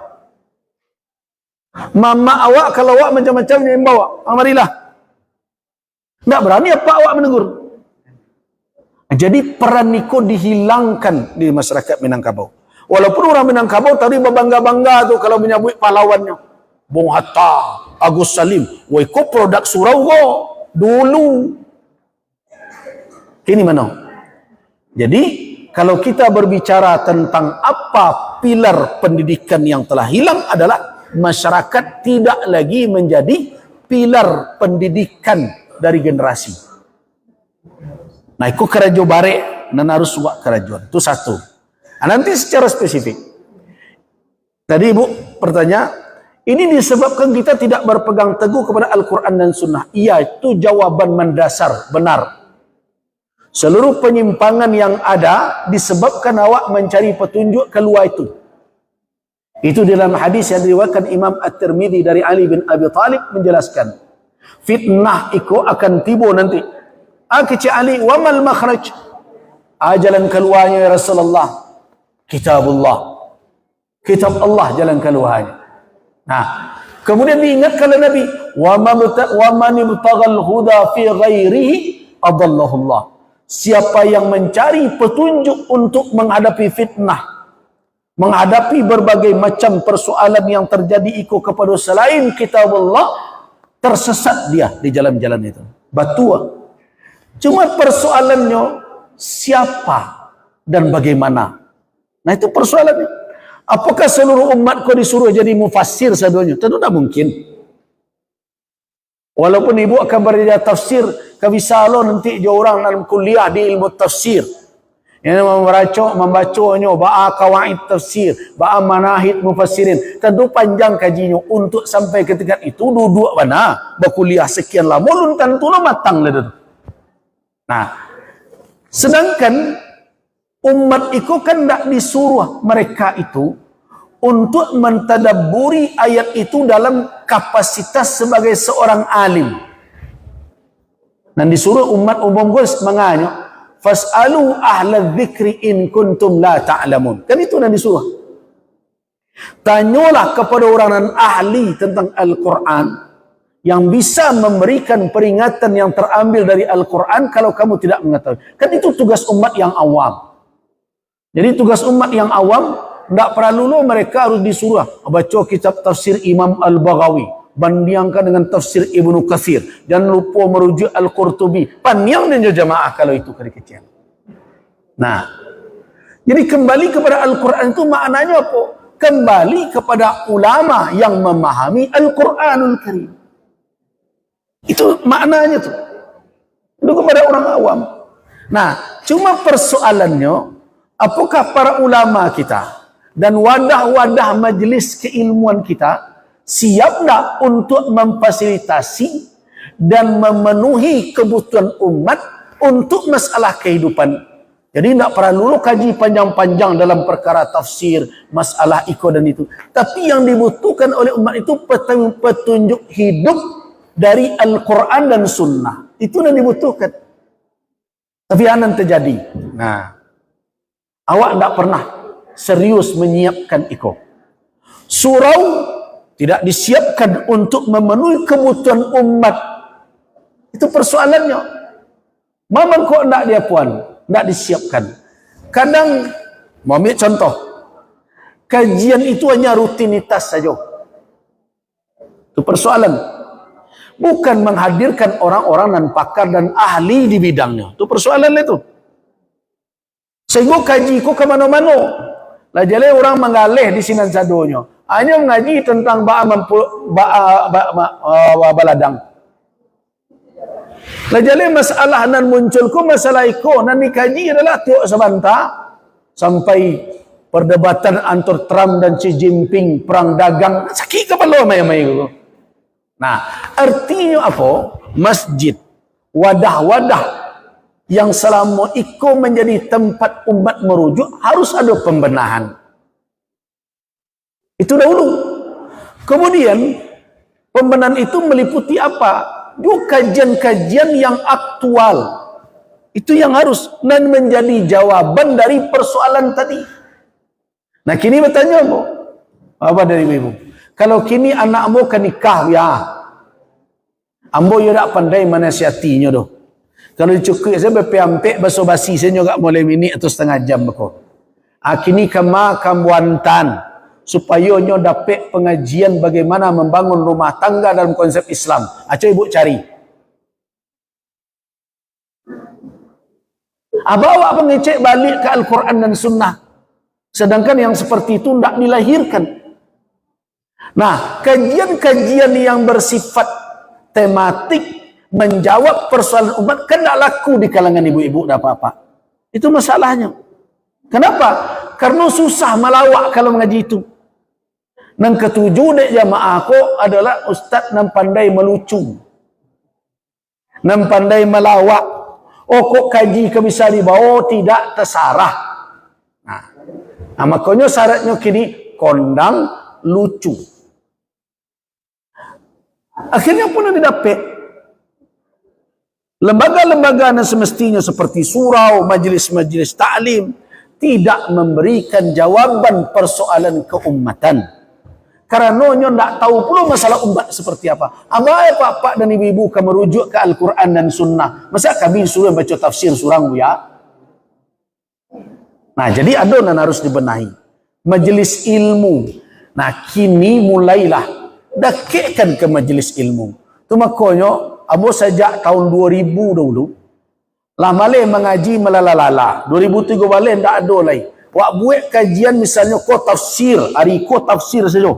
Mama awak kalau awak macam-macam yang bawa, marilah. Tak berani apa awak menegur. Jadi peran Niko dihilangkan di masyarakat Minangkabau. Walaupun orang Minangkabau tadi berbangga-bangga tu kalau menyambut pahlawannya. Bung Hatta, Agus Salim. Woi, kok produk surau kok dulu. Ini mana? Jadi kalau kita berbicara tentang apa pilar pendidikan yang telah hilang adalah masyarakat tidak lagi menjadi pilar pendidikan dari generasi. Nah, itu kerajo bare dan harus buat kerajuan. Itu satu. Nah, nanti secara spesifik. Tadi Ibu bertanya, ini disebabkan kita tidak berpegang teguh kepada Al-Quran dan Sunnah. Iya, itu jawaban mendasar, benar. Seluruh penyimpangan yang ada disebabkan awak mencari petunjuk keluar itu. Itu dalam hadis yang diriwayatkan Imam At-Tirmidzi dari Ali bin Abi Thalib menjelaskan, fitnah itu akan tiba nanti. Kata Ali, wa mal makhraj? Jalan keluarnya ya Rasulullah, kitabullah. Kitab Allah jalan keluarnya. Nah, kemudian diingatkan oleh Nabi, wa man ibtaghal huda fi ghairihi adallahu Allah. Siapa yang mencari petunjuk untuk menghadapi fitnah, menghadapi berbagai macam persoalan yang terjadi ikut kepada selain kitab Allah, tersesat dia di jalan-jalan itu. Batua. Cuma persoalannya siapa dan bagaimana. Nah, itu persoalannya. Apakah seluruh umat kau disuruh jadi mufassir sadonya? Tentu tidak mungkin. Walaupun ibu akan belajar tafsir, kabisa lo nanti dia orang dalam kuliah di ilmu tafsir. Yang membacanya ba'a qawaid tafsir, ba'a manahid mufassirin. Tentu panjang kajinya untuk sampai ke tingkat itu duduk mana berkuliah sekian lama lun tentu lo matang lah tu. Nah, sedangkan umat itu kan tak disuruh mereka itu untuk mentadabburi ayat itu dalam kapasitas sebagai seorang alim. Dan disuruh umat umum gus menganya fas'alu ahla dzikri in kuntum la ta'lamun. Kan itu yang disuruh. Tanyalah kepada orang yang ahli tentang Al-Quran yang bisa memberikan peringatan yang terambil dari Al-Quran kalau kamu tidak mengetahui. Kan itu tugas umat yang awam. Jadi tugas umat yang awam tidak perlu mereka harus disuruh baca kitab tafsir Imam Al-Baghawi, bandingkan dengan tafsir Ibnu Katsir, jangan lupa merujuk Al-Qurtubi. Panjang dan jamaah kalau itu kecil. Nah, jadi kembali kepada Al-Quran itu maknanya apa? Kembali kepada ulama yang memahami Al-Quranul Karim. Itu maknanya tuh. Itu kepada orang awam. Nah, cuma persoalannya, apakah para ulama kita dan wadah-wadah majelis keilmuan kita siap tak untuk memfasilitasi dan memenuhi kebutuhan umat untuk masalah kehidupan. Jadi tidak perlu kaji panjang-panjang dalam perkara tafsir, masalah iko dan itu. Tapi yang dibutuhkan oleh umat itu petunjuk hidup dari Al-Quran dan Sunnah. Itu yang dibutuhkan. Tapi yang terjadi. Nah, awak tidak pernah serius menyiapkan iko. Surau tidak disiapkan untuk memenuhi kebutuhan umat. Itu persoalannya. Memang kok tidak dia puan, tidak disiapkan. Kadang, mau ambil contoh, kajian itu hanya rutinitas saja. Itu persoalan. Bukan menghadirkan orang-orang dan pakar dan ahli di bidangnya. Itu persoalan itu. Sehingga kaji ku ke mana-mana. Lah jadi orang mengalih di sinan sadonya. Hanya mengaji tentang baladang. Lah jadi masalah nan munculku masalah iko nan dikaji adalah tiok sebanta sampai perdebatan antar Trump dan Xi Jinping, perang dagang, sakit kepala mai-mai itu. Nah, artinya apa? Masjid, wadah-wadah yang selama iko menjadi tempat umat merujuk harus ada pembenahan. Itu dahulu. Kemudian pembenahan itu meliputi apa? Juga kajian-kajian yang aktual. Itu yang harus dan menjadi jawaban dari persoalan tadi. Nah, kini bertanya apa dari ibu? Kalau kini anakmu kan nikah ya, ambo yo tak pandai menasihatinya doh. Kalau cukup saya berpiampek basa-basi saya juga mulai minit atau setengah jam beko. Kini kama kambuantan supaya nyo dapat pengajian bagaimana membangun rumah tangga dalam konsep Islam. Aco ibu cari. Bawa pengecek balik ke Al-Quran dan Sunnah. Sedangkan yang seperti itu tidak dilahirkan. Nah, kajian-kajian yang bersifat tematik menjawab persoalan umat kan tidak laku di kalangan ibu-ibu dan bapak. Itu masalahnya. Kenapa? Karena susah melawak kalau mengaji itu. Yang ketujuh dek jamaah aku adalah ustaz yang pandai melucu, yang pandai melawak. Oh kok kaji ke bisa dibawa tidak tersarah. Nah, makanya syaratnya kini kondang lucu. Akhirnya pun didapat lembaga-lembaga yang semestinya seperti surau, majelis-majelis taklim tidak memberikan jawaban persoalan keumatan. Karena nyo tidak tahu pula masalah umat seperti apa. Amai pak dan ibu-ibu kan merujuk ke Al-Quran dan Sunnah. Masa kami suruh baca tafsir surang ya? Nah, jadi ada yang harus dibenahi. Majelis ilmu. Nah, kini mulailah dakikkan ke majelis ilmu. Itu makanya abo sejak tahun 2000 dulu lah malih mengaji melalala. 2003 balik tak ada lagi. Wak buat kajian misalnya ko tafsir, hari ko tafsir saja.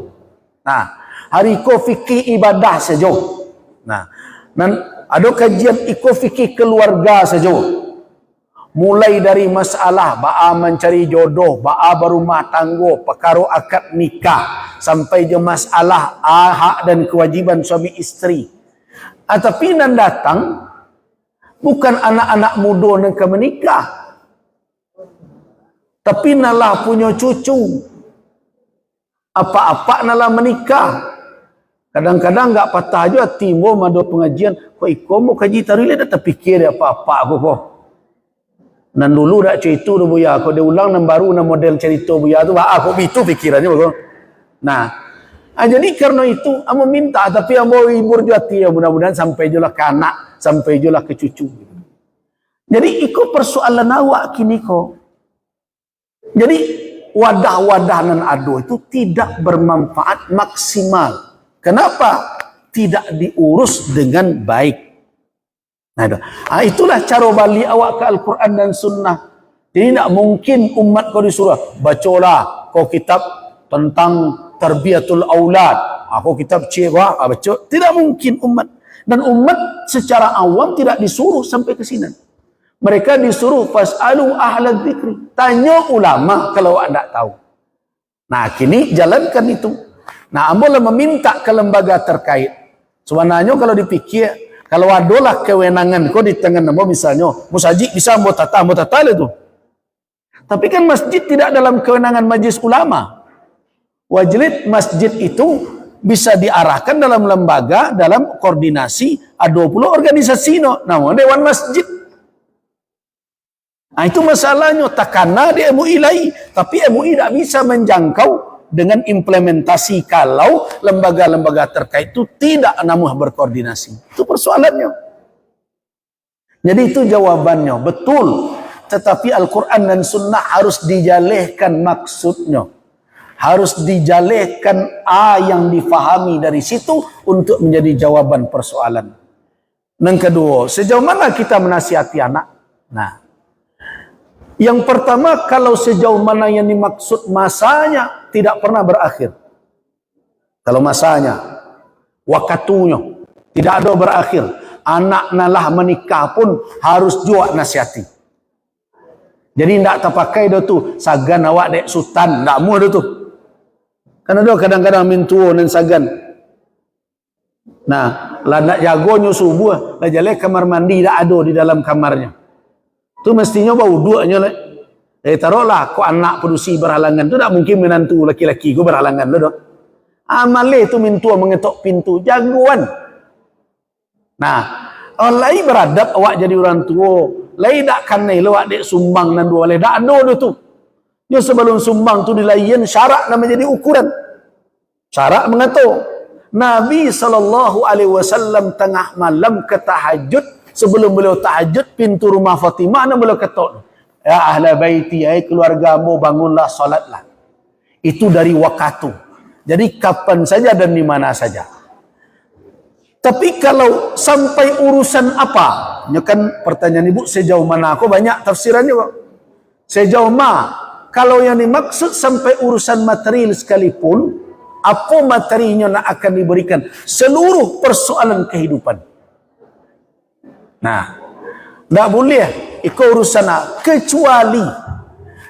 Nah, hari ko fikih ibadah saja. Nah, dan ada kajian iko fikih keluarga saja. Mulai dari masalah ba'a mencari jodoh, ba'a berumah tangga, perkara akad nikah, sampai je masalah hak dan kewajiban suami isteri. Tapi nan datang bukan anak-anak muda nak menikah, tapi nalah punya cucu. Apa-apa nalah menikah. Kadang-kadang enggak patah aja timbul madu pengajian. Kok iko mau kaji tarile dah terfikir apa-apa aku kok. Nan dulu dak cerita tu buya, kau dia ulang nan baru nan model cerita buya tu, aku itu pikirannya bagus. Nah, jadi karena itu amo minta, tapi amo hibur je hati, mudah-mudahan sampai jelah ke anak, sampai jelah ke cucu. Jadi iko persoalan awak kini ko. Jadi wadah-wadah nan ado itu tidak bermanfaat maksimal. Kenapa? Tidak diurus dengan baik. Nah, itulah cara balik awak ke Al-Quran dan Sunnah. Jadi tak mungkin umat kau disuruh bacalah kau kitab tentang tarbiyatul aulad. Aku kitab cewa baca. Tidak mungkin umat. Dan umat secara awam tidak disuruh sampai ke sini. Mereka disuruh fas'alu ahla dzikri. Tanya ulama kalau awak tak tahu. Nah, kini jalankan itu. Nah, boleh meminta ke lembaga terkait. Sebenarnya kalau dipikir, kalau adalah kewenangan kau di tangan nama misalnya, musajid bisa buat tata itu. Tapi kan masjid tidak dalam kewenangan majlis ulama. Wajib masjid itu bisa diarahkan dalam lembaga, dalam koordinasi, ada 20 organisasi nama Dewan Masjid. Nah, itu masalahnya, takana di MUI lain, tapi MUI tidak bisa menjangkau dengan implementasi kalau lembaga-lembaga terkait itu tidak namuh berkoordinasi. Itu persoalannya. Jadi itu jawabannya, betul. Tetapi Al-Quran dan Sunnah harus dijalihkan maksudnya. Harus dijalihkan yang difahami dari situ untuk menjadi jawaban persoalan. Yang kedua, sejauh mana kita menasihati anak? Nah, yang pertama, kalau sejauh mana yang dimaksud masanya tidak pernah berakhir. Kalau masanya, wakatunya tidak ada berakhir. Anak nalah menikah pun harus juga nasihati. Jadi tidak terpakai dah tu sagan awak dek sultan, tak mu dah tu. Kan ada kadang-kadang mintuo dan sagan. Nah, lah nak jagonya subuh, lah jalan kamar mandi tak ada di dalam kamarnya. Tu mestinya bau duanya lah. Taruhlah kau anak produksi berhalangan tu tak mungkin menantu laki-laki kau berhalangan lah dok. Amale tu mintua mengetok pintu jagoan. Nah, lain beradab awak jadi orang tua, lain tak kanai awak dek sumbang dan dua lain tak ada tu. Dia sebelum sumbang tu dilayan syarat nama jadi ukuran. Syarat mengatakan Nabi SAW tengah malam ke tahajud, sebelum beliau tahajud pintu rumah Fatimah dan beliau ketok, ya ahla baiti, ay keluargamu bangunlah salatlah. Itu dari waktu. Jadi kapan saja dan di mana saja. Tapi kalau sampai urusan apa? Ya kan pertanyaan ibu sejauh mana? Aku banyak tafsirannya kok. Sejauh mana? Kalau yang dimaksud sampai urusan material sekalipun, apa materinya yang akan diberikan? Seluruh persoalan kehidupan. Nah, tak boleh ikut urusan kecuali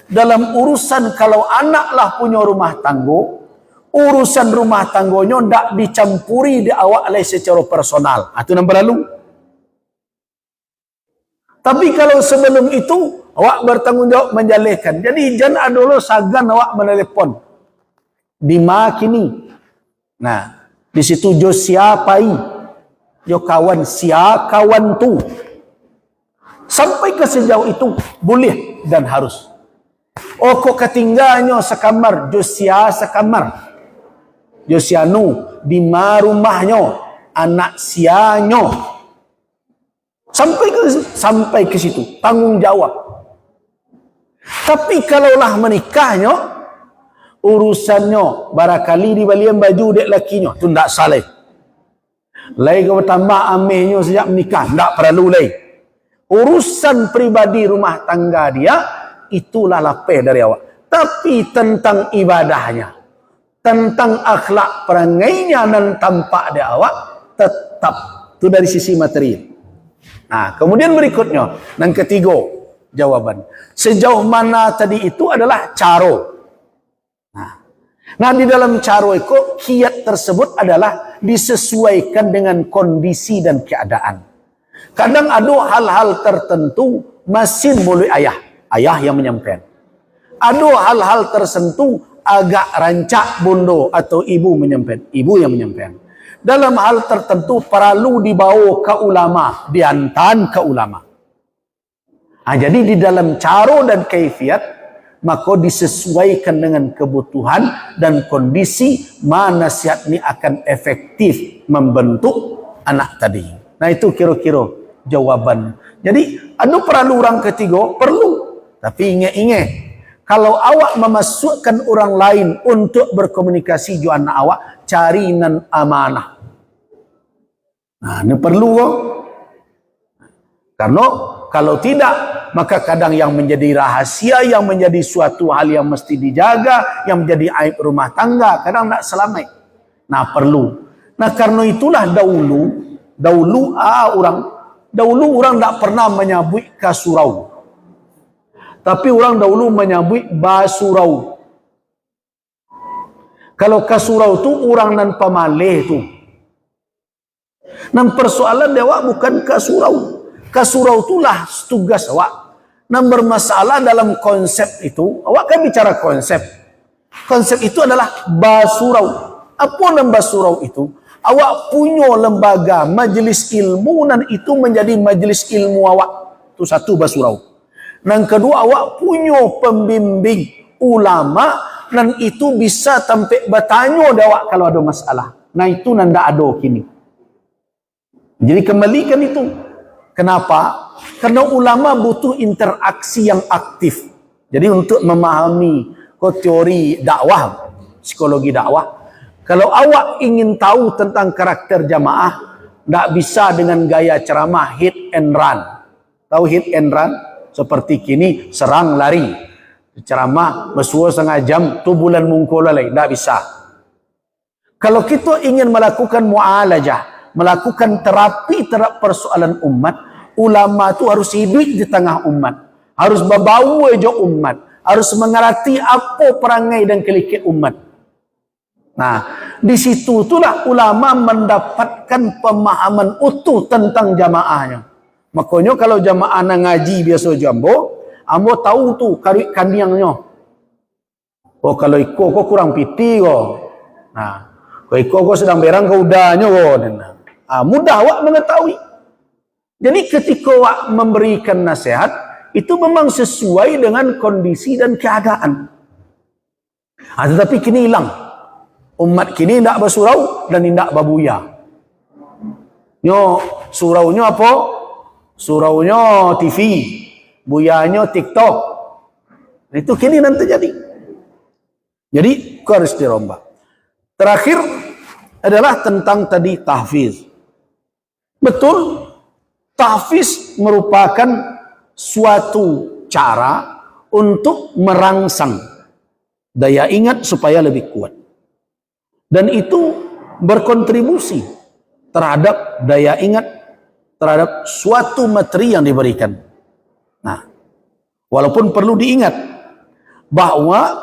dalam urusan kalau anaklah punya rumah tangga, urusan rumah tanggonya tak dicampuri di awak oleh secara personal. Itu nombor lalu. Tapi kalau sebelum itu awak bertanggungjawab menjalihkan. Jadi jangan ada sagan awak menelepon. Di kini. Nah, di situ jo siapai. Jo kawan kawan tu. Sampai ke sejauh itu boleh dan harus. Oh kok ketinggalnya sekamar, jo sekamar. Jo sianu di rumahnya, anak sianyo. Sampai ke situ tanggung jawab. Tapi kalaulah menikahnya, urusannya barangkali dibalian baju dek lakinya, tu tak salah. Lai kau bertambah amehnya sejak menikah, tak perlu lai. Urusan pribadi rumah tangga dia, itulah lapeh dari awak. Tapi tentang ibadahnya, tentang akhlak perangainya dan tampak dia awak, tetap. Itu dari sisi material. Nah, kemudian berikutnya, yang ketiga, jawaban. Sejauh mana tadi itu adalah caro. Nah, di dalam caro itu kiat tersebut adalah disesuaikan dengan kondisi dan keadaan. Kadang ada hal-hal tertentu masih boleh ayah yang menyampaikan. Ada hal-hal tertentu agak rancak bondo atau ibu yang menyampaikan. Dalam hal tertentu perlu dibawa ke ulama, diantar ke ulama. Jadi di dalam caro dan kaifiat maka disesuaikan dengan kebutuhan dan kondisi mana nasihat ini akan efektif membentuk anak tadi. Nah, itu kira-kira jawaban. Jadi ada perlu orang ketiga, perlu. Tapi ingat-ingat, kalau awak memasukkan orang lain untuk berkomunikasi dengan anak awak, cari nan amanah. Nah, ini perlu kok. Karena kalau tidak, maka kadang yang menjadi rahasia, yang menjadi suatu hal yang mesti dijaga, yang menjadi aib rumah tangga, kadang tak selamat. Nah, perlu. Nah, karena itulah dahulu orang tak pernah menyebut kasurau. Tapi orang dahulu menyebut basurau. Kalau kasurau tu orang nan pamaleh tu. Nan persoalan dewa bukan kasurau. Kasurau itulah tugas awak. Nah, bermasalah dalam konsep itu, awak kan bicara konsep. Konsep itu adalah basurau. Apa nama basurau itu? Awak punya lembaga majelis ilmu dan itu menjadi majelis ilmu awak. Itu satu basurau. Dan kedua, awak punya pembimbing ulama dan itu bisa sampai bertanya awak kalau ada masalah. Nah, itu nanda ada kini. Jadi kembalikan itu. Kenapa? Karena ulama butuh interaksi yang aktif. Jadi untuk memahami teori dakwah, psikologi dakwah, kalau awak ingin tahu tentang karakter jamaah, tidak bisa dengan gaya ceramah hit and run. Tahu hit and run? Seperti kini serang lari. Ceramah bersuara setengah jam, tu bulan mungkul lalai. Tidak bisa. Kalau kita ingin melakukan mu'alajah, melakukan terapi terhadap persoalan umat, ulama itu harus hidup di tengah umat, harus berbawa je umat, harus mengerti apa perangai dan kelikit umat. Nah, di situ itulah ulama mendapatkan pemahaman utuh tentang jamaahnya. Makanya kalau jamaah ngaji biasa jambo, ambo tahu tu karik kandiangnya. Oh, kalau iko kok kurang piti kok. Nah, kalau iko kok sedang berang ke udahnya kok. Mudah awak mengetahui. Jadi ketika awak memberikan nasihat, itu memang sesuai dengan kondisi dan keadaan. Tetapi kini hilang. Umat kini tidak bersurau dan tidak berbuya. Suraunya apa? Suraunya TV. Buyanya TikTok. Itu kini nanti jadi. Jadi harus dirombak. Terakhir adalah tentang tadi tahfiz. Betul. Tahfiz merupakan suatu cara untuk merangsang daya ingat supaya lebih kuat. Dan itu berkontribusi terhadap daya ingat, terhadap suatu materi yang diberikan. Nah, walaupun perlu diingat bahwa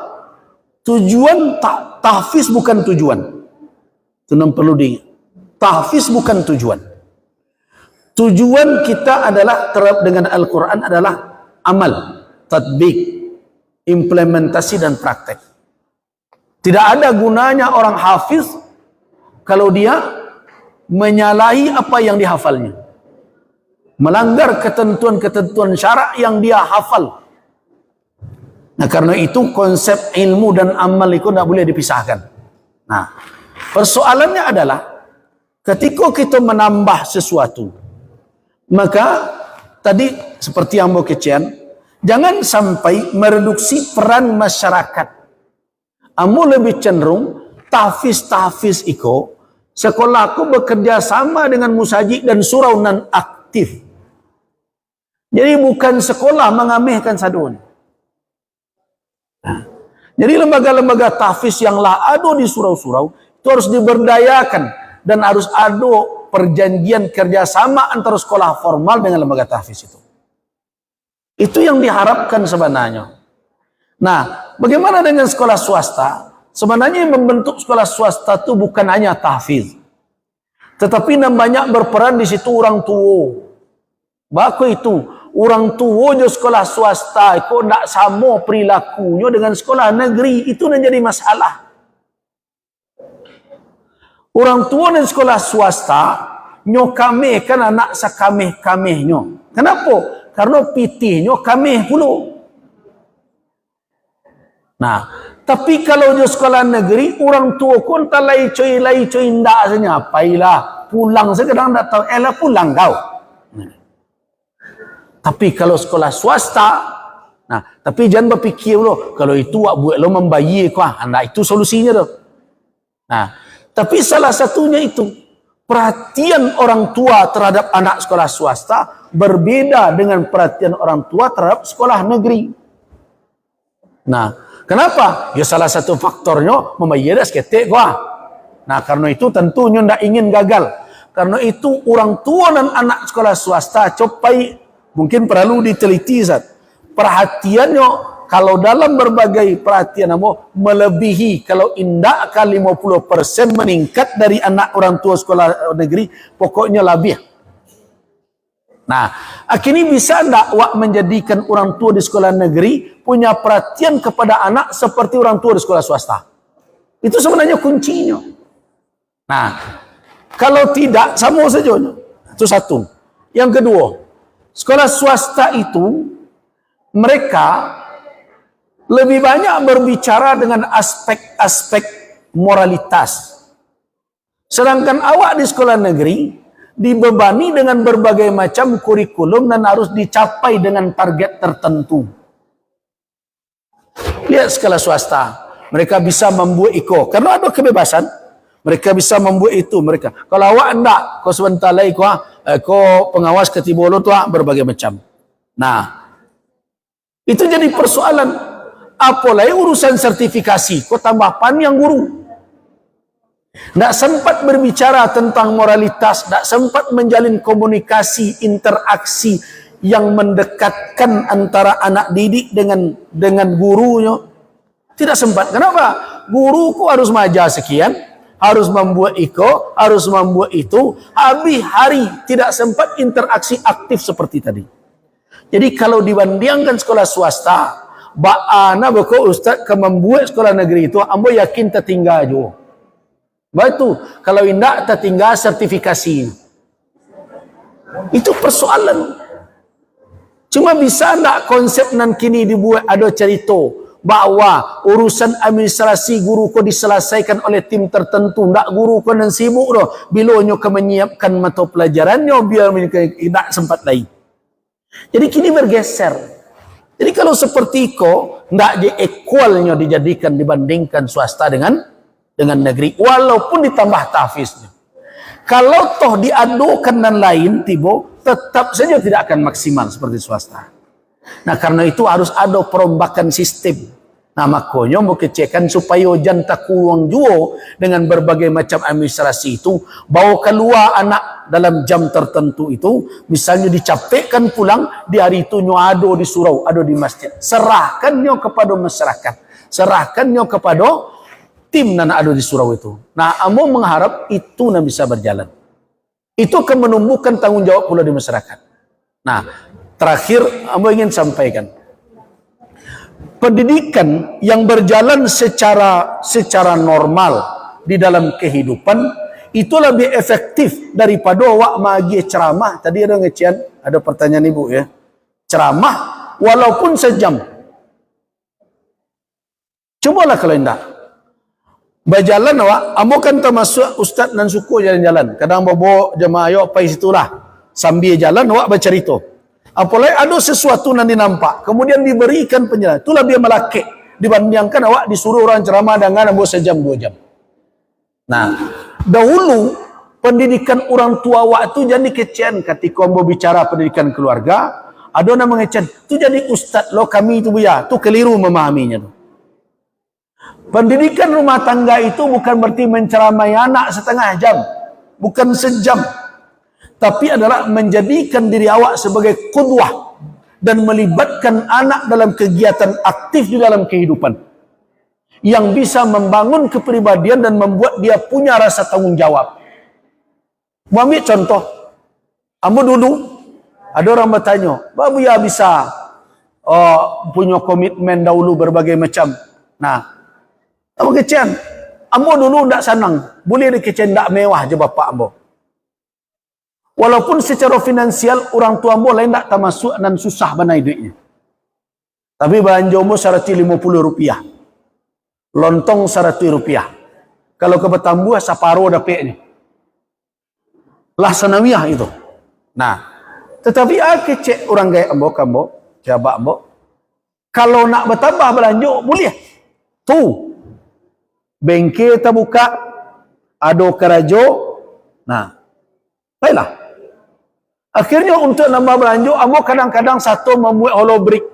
tujuan tahfiz bukan tujuan. Itu perlu diingat. Tahfiz bukan tujuan. Tujuan kita adalah terhadap dengan Al-Quran adalah amal, tatbik, implementasi dan praktek. Tidak ada gunanya orang hafiz kalau dia menyalahi apa yang dihafalnya, melanggar ketentuan-ketentuan syarak yang dia hafal. Nah, karena itu konsep ilmu dan amal itu tidak boleh dipisahkan. Nah, persoalannya adalah ketika kita menambah sesuatu, maka tadi seperti yang mau kecian, jangan sampai mereduksi peran masyarakat. Amu lebih cenderung tahfiz iko sekolahku bekerja sama dengan musajid dan surau nan aktif. Jadi bukan sekolah mengamehkan sadun. Jadi lembaga-lembaga tahfiz yang ada di surau-surau itu harus diberdayakan dan harus ada perjanjian kerjasama antara sekolah formal dengan lembaga tahfiz itu. Itu yang diharapkan sebenarnya. Nah, bagaimana dengan sekolah swasta? Sebenarnya yang membentuk sekolah swasta itu bukan hanya tahfiz, tetapi yang banyak berperan di situ orang tua. Baku itu orang tua je sekolah swasta kok tak sama perilakunya dengan sekolah negeri, itu yang jadi masalah. Orang tua dan sekolah swasta nyokameh kan anak sakameh-kamehnya. Kenapa? Karena pitihnya kameh pula. Nah, tapi kalau di sekolah negeri, orang tua pun tak lai coy ndak saja. Pailah, pulang sekarang tak tahu, elah pulang kau. Tapi kalau sekolah swasta, nah, tapi jangan berfikir lo, kalau itu wak buat lo membayi kau, nah itu solusinya tu. Nah, tapi salah satunya itu perhatian orang tua terhadap anak sekolah swasta berbeda dengan perhatian orang tua terhadap sekolah negeri. Nah, kenapa? Ya salah satu faktornya membayar seketik gua. Nah, karena itu tentunya tidak ingin gagal. Karena itu orang tua dan anak sekolah swasta copai mungkin perlu diteliti Zat. Perhatiannya kalau dalam berbagai perhatian melebihi, kalau indah kali 50% meningkat dari anak orang tua sekolah negeri, pokoknya lebih. Nah, akhirnya bisa tidak wak menjadikan orang tua di sekolah negeri punya perhatian kepada anak seperti orang tua di sekolah swasta? Itu sebenarnya kuncinya. Nah, kalau tidak, sama saja. Itu satu. Yang kedua, sekolah swasta itu mereka lebih banyak berbicara dengan aspek-aspek moralitas. Sedangkan awak di sekolah negeri dibebani dengan berbagai macam kurikulum dan harus dicapai dengan target tertentu. Lihat sekolah swasta, mereka bisa membuat karena ada kebebasan, mereka bisa membuat itu mereka. Kalau awak enggak, kau sebentar lagi kau pengawas ketibolo tu berbagai macam. Nah, itu jadi persoalan. Apalagi urusan sertifikasi, kau tambah panjang guru. Tidak sempat berbicara tentang moralitas, tidak sempat menjalin komunikasi, interaksi yang mendekatkan antara anak didik dengan gurunya. Tidak sempat. Kenapa? Guruku harus mengajar sekian, harus membuat harus membuat itu. Habis hari tidak sempat interaksi aktif seperti tadi. Jadi kalau dibandingkan sekolah swasta, ba'ana bako ustaz ke membuat sekolah negeri itu, ambo yakin tertinggal juga. Batu, kalau indah tertinggal sertifikasi. Itu persoalan. Cuma bisa tak konsep nan kini dibuat ada cerita bahwa urusan administrasi guru ko diselesaikan oleh tim tertentu. Tak guru ko nan sibuk dah. Bila nyo ke menyiapkan mata pelajarannya biar tidak sempat lain. Jadi kini bergeser. Jadi kalau seperti itu, tidak di equalnya dijadikan dibandingkan swasta dengan negeri, walaupun ditambah tahfiznya. Kalau toh diadukan dan lain, tetap saja tidak akan maksimal seperti swasta. Nah, karena itu harus ada perombakan sistem. Nah, makanya mau kecekan supaya jangan kurang juga dengan berbagai macam administrasi itu, bawa keluar anak dalam jam tertentu itu, misalnya dicapekkan pulang, di hari itu ada di surau, ada di masjid. Serahkannya kepada masyarakat. Serahkannya kepada tim yang ada di surau itu. Nah, amo mengharap itu yang bisa berjalan. Itu akan menumbuhkan tanggung jawab pula di masyarakat. Nah, terakhir amo ingin sampaikan. Pendidikan yang berjalan secara normal di dalam kehidupan itu lebih efektif daripada awak magi ceramah. Tadi ada ngecian, ada pertanyaan ibu ya. Ceramah walaupun sejam. Cobalah kalau indah. Berjalan awak, amo kan termasuk ustaz dan suku jalan-jalan. Kadang bawa jemaah ayok pai situlah. Sambil jalan awak bercerita. Apalagi ada sesuatu yang dinampak, kemudian diberikan penjelasan. Itu lebih melakik dibandingkan awak disuruh orang ceramah dengan ambo sejam 2 jam. Nah, dahulu pendidikan orang tua awak itu jadi kecian ketika ambo bicara pendidikan keluarga. Ada yang mengecen, itu jadi ustaz lo kami itu buya, itu keliru memahaminya. Pendidikan rumah tangga itu bukan berarti menceramai anak setengah jam, bukan sejam. Tapi adalah menjadikan diri awak sebagai qudwah dan melibatkan anak dalam kegiatan aktif di dalam kehidupan yang bisa membangun kepribadian dan membuat dia punya rasa tanggung jawab. Mau ambil contoh, ambo dulu ada orang bertanya, babu ya bisa punya komitmen dahulu berbagai macam. Nah, ambo kecen, ambo dulu ndak senang, boleh dikecen ndak mewah je bapak ambo. Walaupun secara finansial orang tua ambo lain ndak termasuk dan susah banai duitnya. Tapi belanja ambo 150 rupiah. Lontong 100 rupiah. Kalau ke Betambuah separuh dapatnya. Lah sanawiyah itu. Nah, tetapi kecek orang gaya ambo kambo, jabat ambo. Kalau nak bertambah belanja boleh. Tu. Bengkel terbuka, ada kerajo. Nah, baiklah. Akhirnya untuk nambah belanja, ambo kadang-kadang satu membuat holobrik.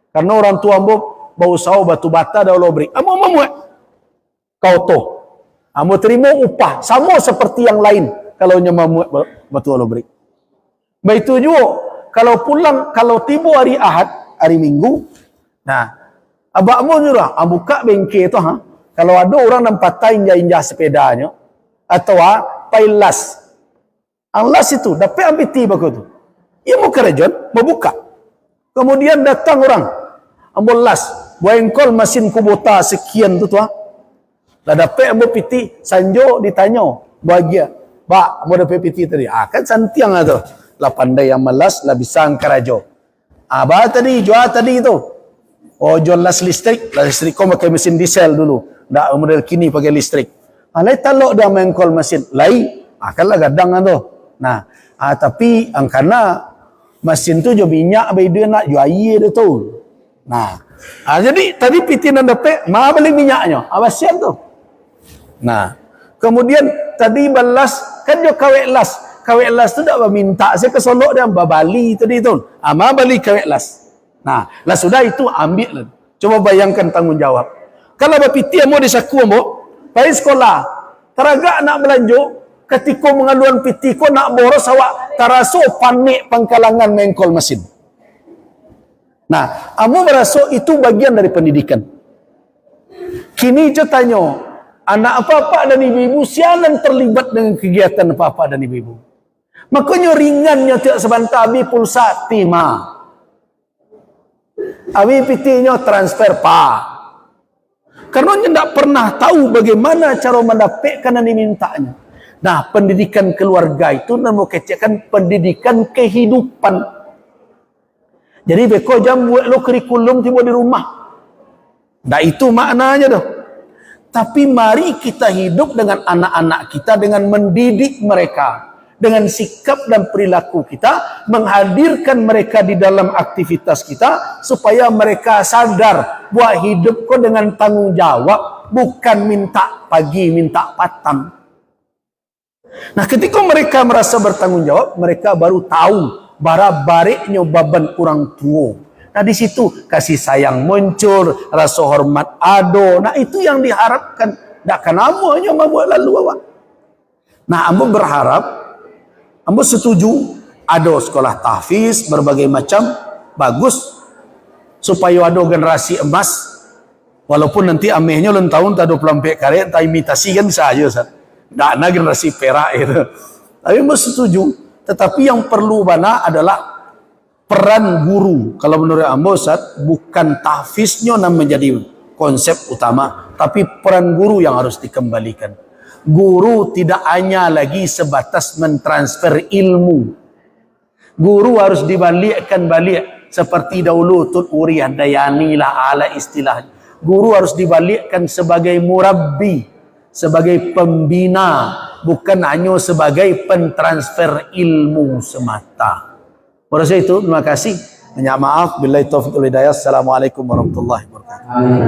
Karena orang tua ambo bau sawo batu bata dah holobrik. Ambo membuat. Kau toh. Ambo terima upah sama seperti yang lain kalau membuat batu holobrik. Begitu juga kalau pulang, kalau tiba hari Ahad, hari Minggu, nah, abak ambo nyurah, buka bengkel tu kalau ada orang nampak injah-injah sepedanya atau pailas. Ang las itu, dapat ambil tiba kau tu. Ia mau kerajaan, mau buka. Kemudian datang orang, ambil las, buengkol mesin kubota sekian tu dah dapat ambil piti, sanjo ditanya, bahagia. Pak, mau dapat piti tadi. Kan santiang tu. Lah pandai yang malas, lah bisa angkarajo. Bah tadi, jual tadi itu. Oh, jual las listrik. Las listrik kau pakai mesin diesel dulu. Dah model kini pakai listrik. Lai talok dah mengkol mesin. Lai, kan lah gadang tu. Nah, tapi angkana mesin tu jo minyak bai dia nak jo air dia tu. Nah, jadi tadi pitinan dapat ma beli minyaknya. Siap tu. Nah, kemudian tadi balas kan jo kawek las. Kawek las tu dak minta saya ke Solok dia Bali tadi tu. Ma beli kawek las. Nah, lah sudah itu ambil lah. Coba bayangkan tanggung jawab. Kalau bapiti mau disaku mo, pergi sekolah, teragak nak belanja, ketika mengaluan piti ko nak boros awak taraso panik pangkalangan mengkol mesin. Nah, amu merasa itu bagian dari pendidikan. Kini je tanya, anak apa-apa dan ibu-ibu sialan terlibat dengan kegiatan apa-apa dan ibu-ibu. Makanya ringannya tiap sebentar abi pulsa timah. Abi pitinya transfer pa. Karena dia tidak pernah tahu bagaimana cara mendapatkan yang dimintanya. Nah, pendidikan keluarga itu nama kecekkan pendidikan kehidupan. Jadi beko jam buat lo kurikulum tiba di rumah. Nah, itu maknanya dah. Tapi mari kita hidup dengan anak-anak kita dengan mendidik mereka. Dengan sikap dan perilaku kita, menghadirkan mereka di dalam aktivitas kita supaya mereka sadar buat hidup kau dengan tanggung jawab, bukan minta pagi, minta patang. Nah, ketika mereka merasa bertanggung jawab, mereka baru tahu bara baliknya beban orang tua. Nah, di situ kasih sayang muncul, rasa hormat ado. Nah, itu yang diharapkan. Tak kan ambo hanya membuat lalu awak. Nah, ambo berharap, ambo setuju ada sekolah tahfiz berbagai macam, bagus supaya ada generasi emas. Walaupun nanti amehnya lun tahun tak 24 karet, tak imitasi kan saja Ustaz. Tak ada generasi perak itu. Tapi ambo setuju. Tetapi yang perlu bana adalah peran guru. Kalau menurut ambo Ustaz, bukan tahfiznya yang menjadi konsep utama, tapi peran guru yang harus dikembalikan. Guru tidak hanya lagi sebatas mentransfer ilmu. Guru harus dibalikkan balik seperti dahulu Tut Uriah Dayani lah ala istilah. Guru harus dibalikkan sebagai murabbi, sebagai pembina, bukan hanya sebagai pentransfer ilmu semata. Oleh itu, terima kasih. Minta maaf, billahi taufiq wal hidayah. Assalamualaikum warahmatullahi wabarakatuh.